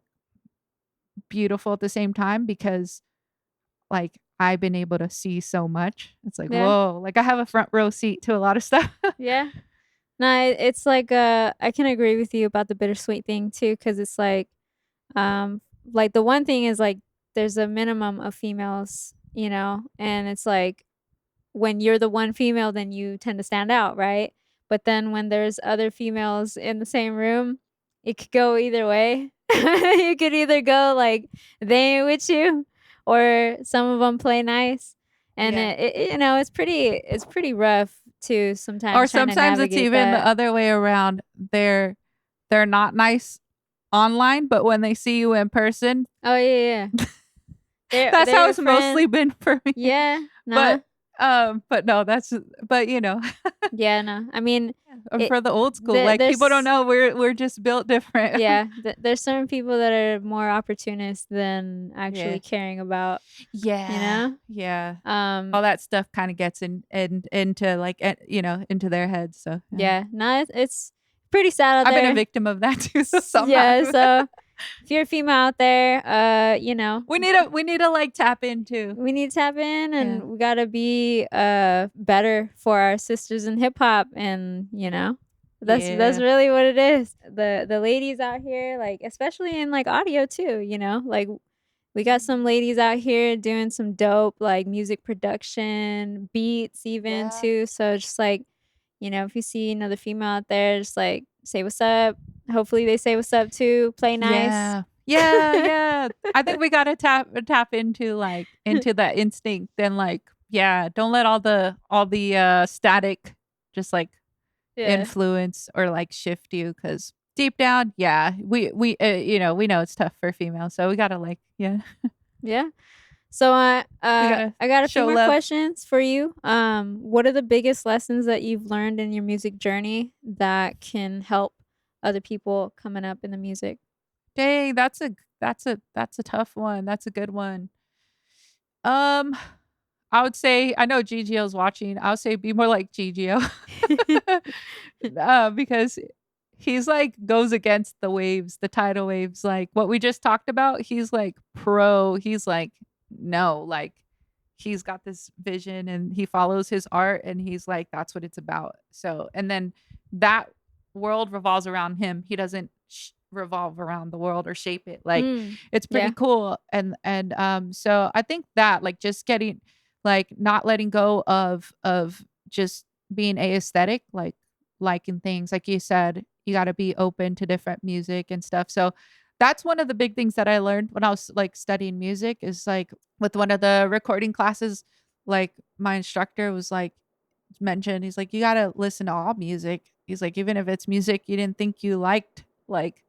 beautiful at the same time, because like I've been able to see so much. It's like, whoa, like I have a front row seat to a lot of stuff. No, it's like I can agree with you about the bittersweet thing too, because it's like the one thing is like there's a minimum of females, and it's like when you're the one female, then you tend to stand out, right? But then when there's other females in the same room, it could go either way. You could either go like they ain't with you, or some of them play nice, and it's pretty rough too sometimes. Or sometimes it's even the other way around. They're not nice online, but when they see you in person, that's how it's mostly been for me. But no, no. I mean, for the old school, like people don't know we're just built different. There's certain people that are more opportunists than actually caring about. All that stuff kind of gets into like into their heads. So no, it's pretty sad out there. I've been a victim of that too. So so if you're a female out there, we need to like tap into. We need to tap in, and we gotta be better for our sisters in hip hop, and that's really what it is. The ladies out here, like especially in like audio too, like we got some ladies out here doing some dope like music production, beats even too. So just like, if you see another female out there, just like say what's up. Hopefully they say what's up too. Play nice. Yeah. I think we gotta tap into that instinct, and like don't let all the static just like influence or like shift you, because deep down, we know it's tough for females, so we gotta like yeah. So We gotta I got a few show more love. questions for you. What are the biggest lessons that you've learned in your music journey that can help other people coming up in the music? Dang, that's a tough one. That's a good one. Um, I would say I know GGO's watching. I would say be more like GGO. Because he's like goes against the waves, the tidal waves. Like what we just talked about, he's like pro. He's like, no, like he's got this vision and he follows his art and he's like, that's what it's about. So, and then that world revolves around him. He doesn't revolve around the world or shape it. Like Mm. it's pretty Yeah. cool. So I think that like just getting like not letting go of just being aesthetic, like liking things. Like you said, you got to be open to different music and stuff. So that's one of the big things that I learned when I was like studying music is like with one of the recording classes, like my instructor was like mentioned, he's like, you got to listen to all music. He's like, even if it's music you didn't think you liked, like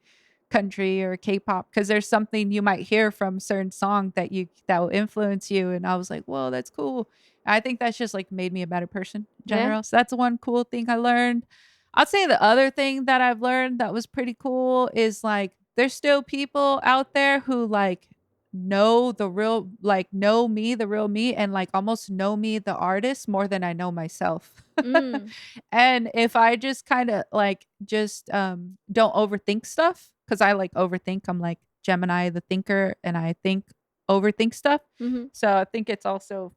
country or K-pop, because there's something you might hear from a certain song that will influence you. And I was like, whoa, that's cool. I think that's just like made me a better person in Yeah. general. So that's one cool thing I learned. I'd say the other thing that I've learned that was pretty cool is like there's still people out there who like know the real like know me, the real me, and like almost know me, the artist, more than I know myself. Mm. And if I just kind of like just don't overthink stuff, because I like overthink. I'm like Gemini the thinker and I think overthink stuff. Mhm. So I think it's also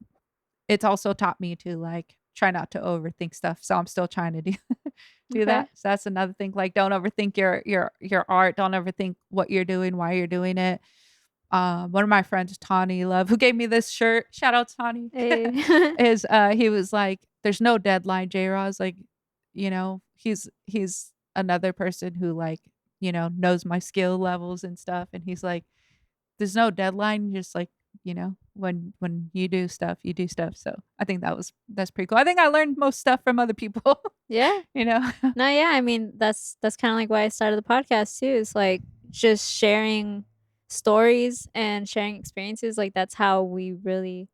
taught me to like try not to overthink stuff. So I'm still trying to do Okay. that. So that's another thing. Like don't overthink your art. Don't overthink what you're doing, why you're doing it. One of my friends, Tawny Love, who gave me this shirt, shout out Tawny, Hey. is he was like, there's no deadline, Jroz. Like, he's another person who like, knows my skill levels and stuff. And he's like, there's no deadline, just like, when you do stuff, you do stuff. So I think that's pretty cool. I think I learned most stuff from other people, Yeah. you know. No, yeah, I mean, that's kinda like why I started the podcast too, is, like, just sharing stories and sharing experiences, like, that's how we really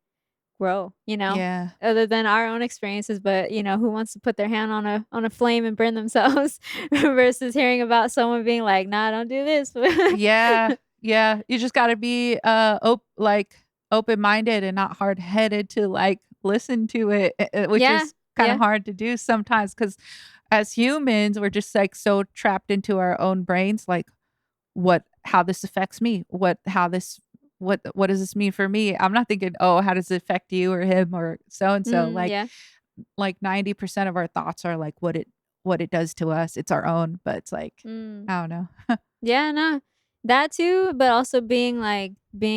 grow, you know? Yeah. Other than our own experiences, but, who wants to put their hand on a flame and burn themselves versus hearing about someone being like, "Nah, don't do this." Yeah, yeah. You just gotta be like open-minded and not hard-headed to like listen to it, which Yeah, is kind of yeah, hard to do sometimes because as humans, we're just like so trapped into our own brains, like how this affects me, what does this mean for me? I'm not thinking, oh, how does it affect you or him or so and so. mm, yeah, Like 90% of our thoughts are like what it does to us. It's our own, but it's like mm. I don't know. Yeah, no. That too, but also being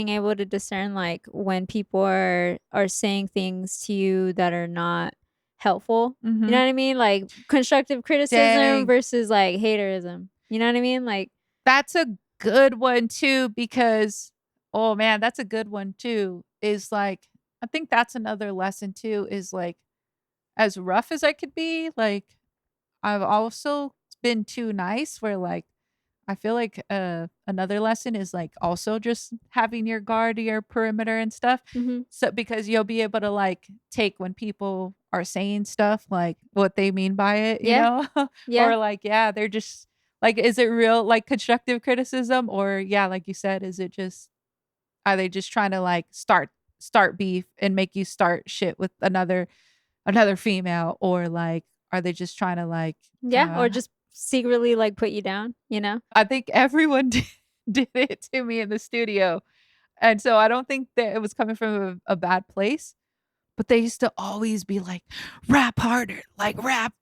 able to discern, like, when people are saying things to you that are not helpful. You know Mhm. what I mean? Like, constructive criticism Dang. versus, like, haterism. You know what I mean? Like, That's a good one too because oh man, that's a good one too. Is like I think that's another lesson too is like as rough as I could be, like I've also been too nice where like I feel like another lesson is like also just having your guard, your perimeter and stuff. mhm. So because you'll be able to like take when people are saying stuff like what they mean by it, Yeah, yeah, or like yeah, they're just like is it real like constructive criticism or yeah, like you said, is it just are they just trying to like start beef and make you start shit with another female or like are they just trying to like yeah, or just secretly, like, put you down, you know? I think everyone did it to me in the studio, and so I don't think that it was coming from a bad place, but they used to always be like, "Rap harder, like rap,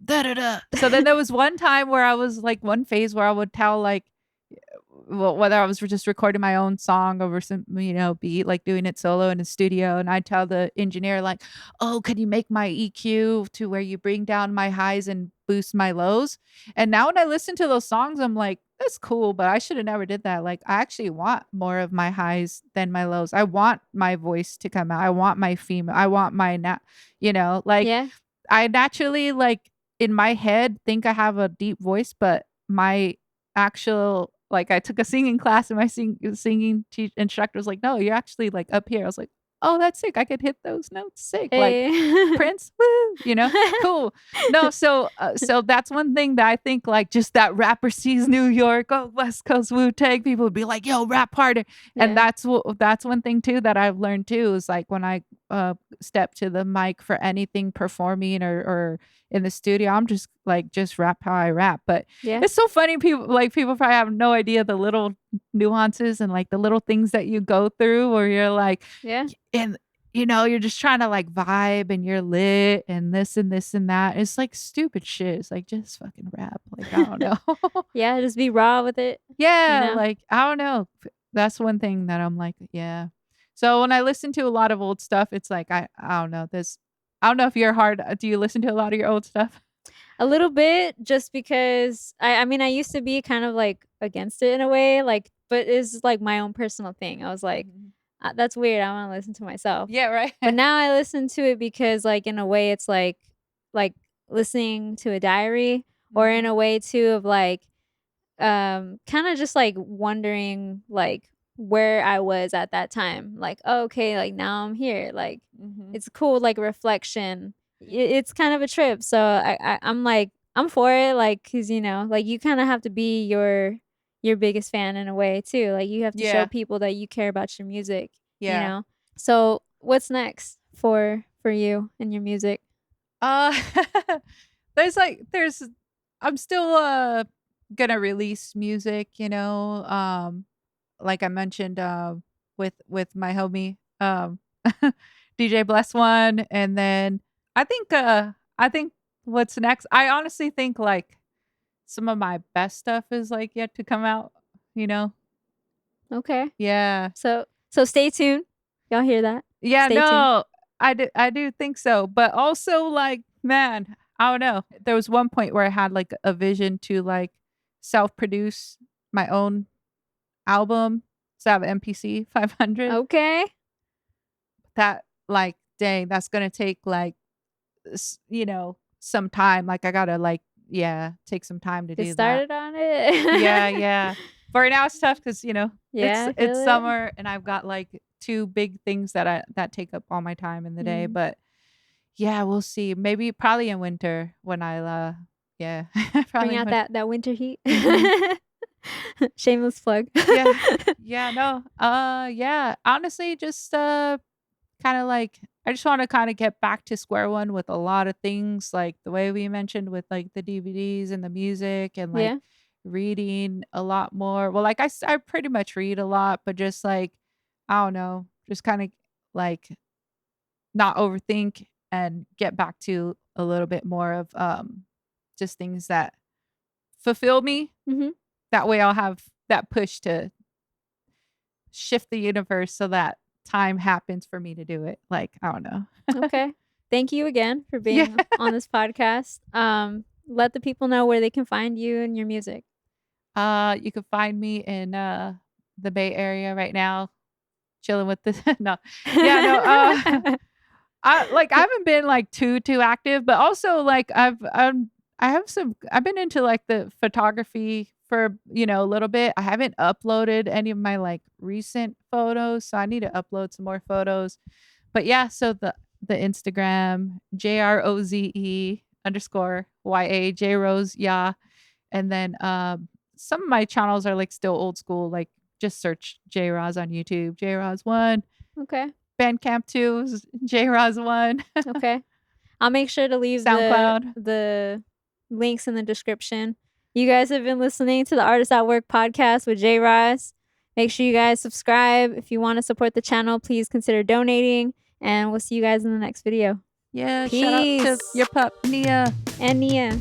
da da da." So then there was one time where I was like one phase where I would tell like well, whether I was just recording my own song over some, beat, like doing it solo in the studio, and I tell the engineer like, "Oh, could you make my EQ to where you bring down my highs and boost my lows?" And now when I listen to those songs, I'm like, "That's cool, but I should have never did that." Like, I actually want more of my highs than my lows. I want my voice to come out. I want my female. I want my like Yeah, I naturally like in my head think I have a deep voice, but my actual like I took a singing class and my singing instructor was like, "No, you're actually like up here." I was like, "Oh, that's sick. I could hit those notes. Sick." Like Hey. Prince, woo, cool. No, so that's one thing that I think like just that rapper sees New York, oh West Coast Wu-Tang, people would be like, "Yo, rap harder." And Yeah. that's one thing too that I've learned too is like when I step to the mic for anything performing or in the studio, I'm just like just rap how I rap. But Yeah. it's so funny, people probably have no idea the little nuances and like the little things that you go through where you're like, Yeah. and you're just trying to like vibe and you're lit and this and this and that. It's like stupid shit. It's like just fucking rap. Like I don't know. Yeah, just be raw with it, you Yeah, know? like I don't know. That's one thing that I'm like, yeah. So when I listen to a lot of old stuff, it's like I don't know. I don't know if you're hard. Do you listen to a lot of your old stuff? A little bit, just because I mean, I used to be kind of like against it in a way, like, but it's like my own personal thing. I was like, Mhm. That's weird. I want to listen to myself." Yeah, right. But now I listen to it because, like, in a way, it's like listening to a diary, or in Mhm. a way too of like kind of just like wondering like where I was at that time. Like, oh, okay, like now I'm here. Like, Mhm. it's cool, like reflection. It's kind of a trip. So I'm like I'm for it, like, cause like you kind of have to be your biggest fan in a way too. Like you have to show Yeah. people that you care about your music. You Yeah. know. So what's next for you and your music? Uh there's I'm still gonna release music, like I mentioned with my homie DJ Bless One, and then I think what's next, I honestly think like some of my best stuff is like yet to come out, you know. Okay. Yeah. So stay tuned. Y'all hear that? Yeah, Stay tuned. no, I do think so, but also, like, man, I don't know. There was one point where I had, like, a vision to, like, self-produce my own album, so I have MPC 500. Okay. That, like, dang, that's gonna take, like, some time, like, I gotta, like, yeah, take some time to Get do that. started on Yeah, it. yeah. For right now, it's tough because Yeah, I it's feel it. summer and I've got, like, 2 big things that take up all my time in the day, Mm. but yeah, we'll see. Maybe probably in winter when yeah, Bring probably in out winter. that winter heat. Mhm. Shameless plug. Yeah. Yeah, no. Yeah. Honestly, just kinda like I just wanna kinda get back to square one with a lot of things, like the way we mentioned with like the DVDs and the music and like Yeah. reading a lot more. Well, like I pretty much read a lot, but just like I don't know, just kinda like not overthink and get back to a little bit more of just things that fulfill me. Mhm. That way I'll have that push to shift the universe so that time happens for me to do it. Like, I don't know. Okay. Thank you again for Yeah. being on this podcast. Let the people know where they can find you and your music. You can find me in the Bay Area right now, chilling with this. No. Yeah, no, I haven't been like too active, but also like I've been into like the photography for, a little bit. I haven't uploaded any of my like recent photos, so I need to upload some more photos. But yeah, so the Instagram JROZE_YA Jroz, yeah. And then some of my channels are like still old school, like just search Jroz on YouTube, Jroz1. Okay. Bandcamp 2 is Jroz1. Okay. I'll make sure to leave SoundCloud. the links in the description. You guys have been listening to the Artist at Work podcast with J Roz. Make sure you guys subscribe. If you want to support the channel, please consider donating. And we'll see you guys in the next video. Yeah, shout out to Peace. your pup, Nia. And Nia.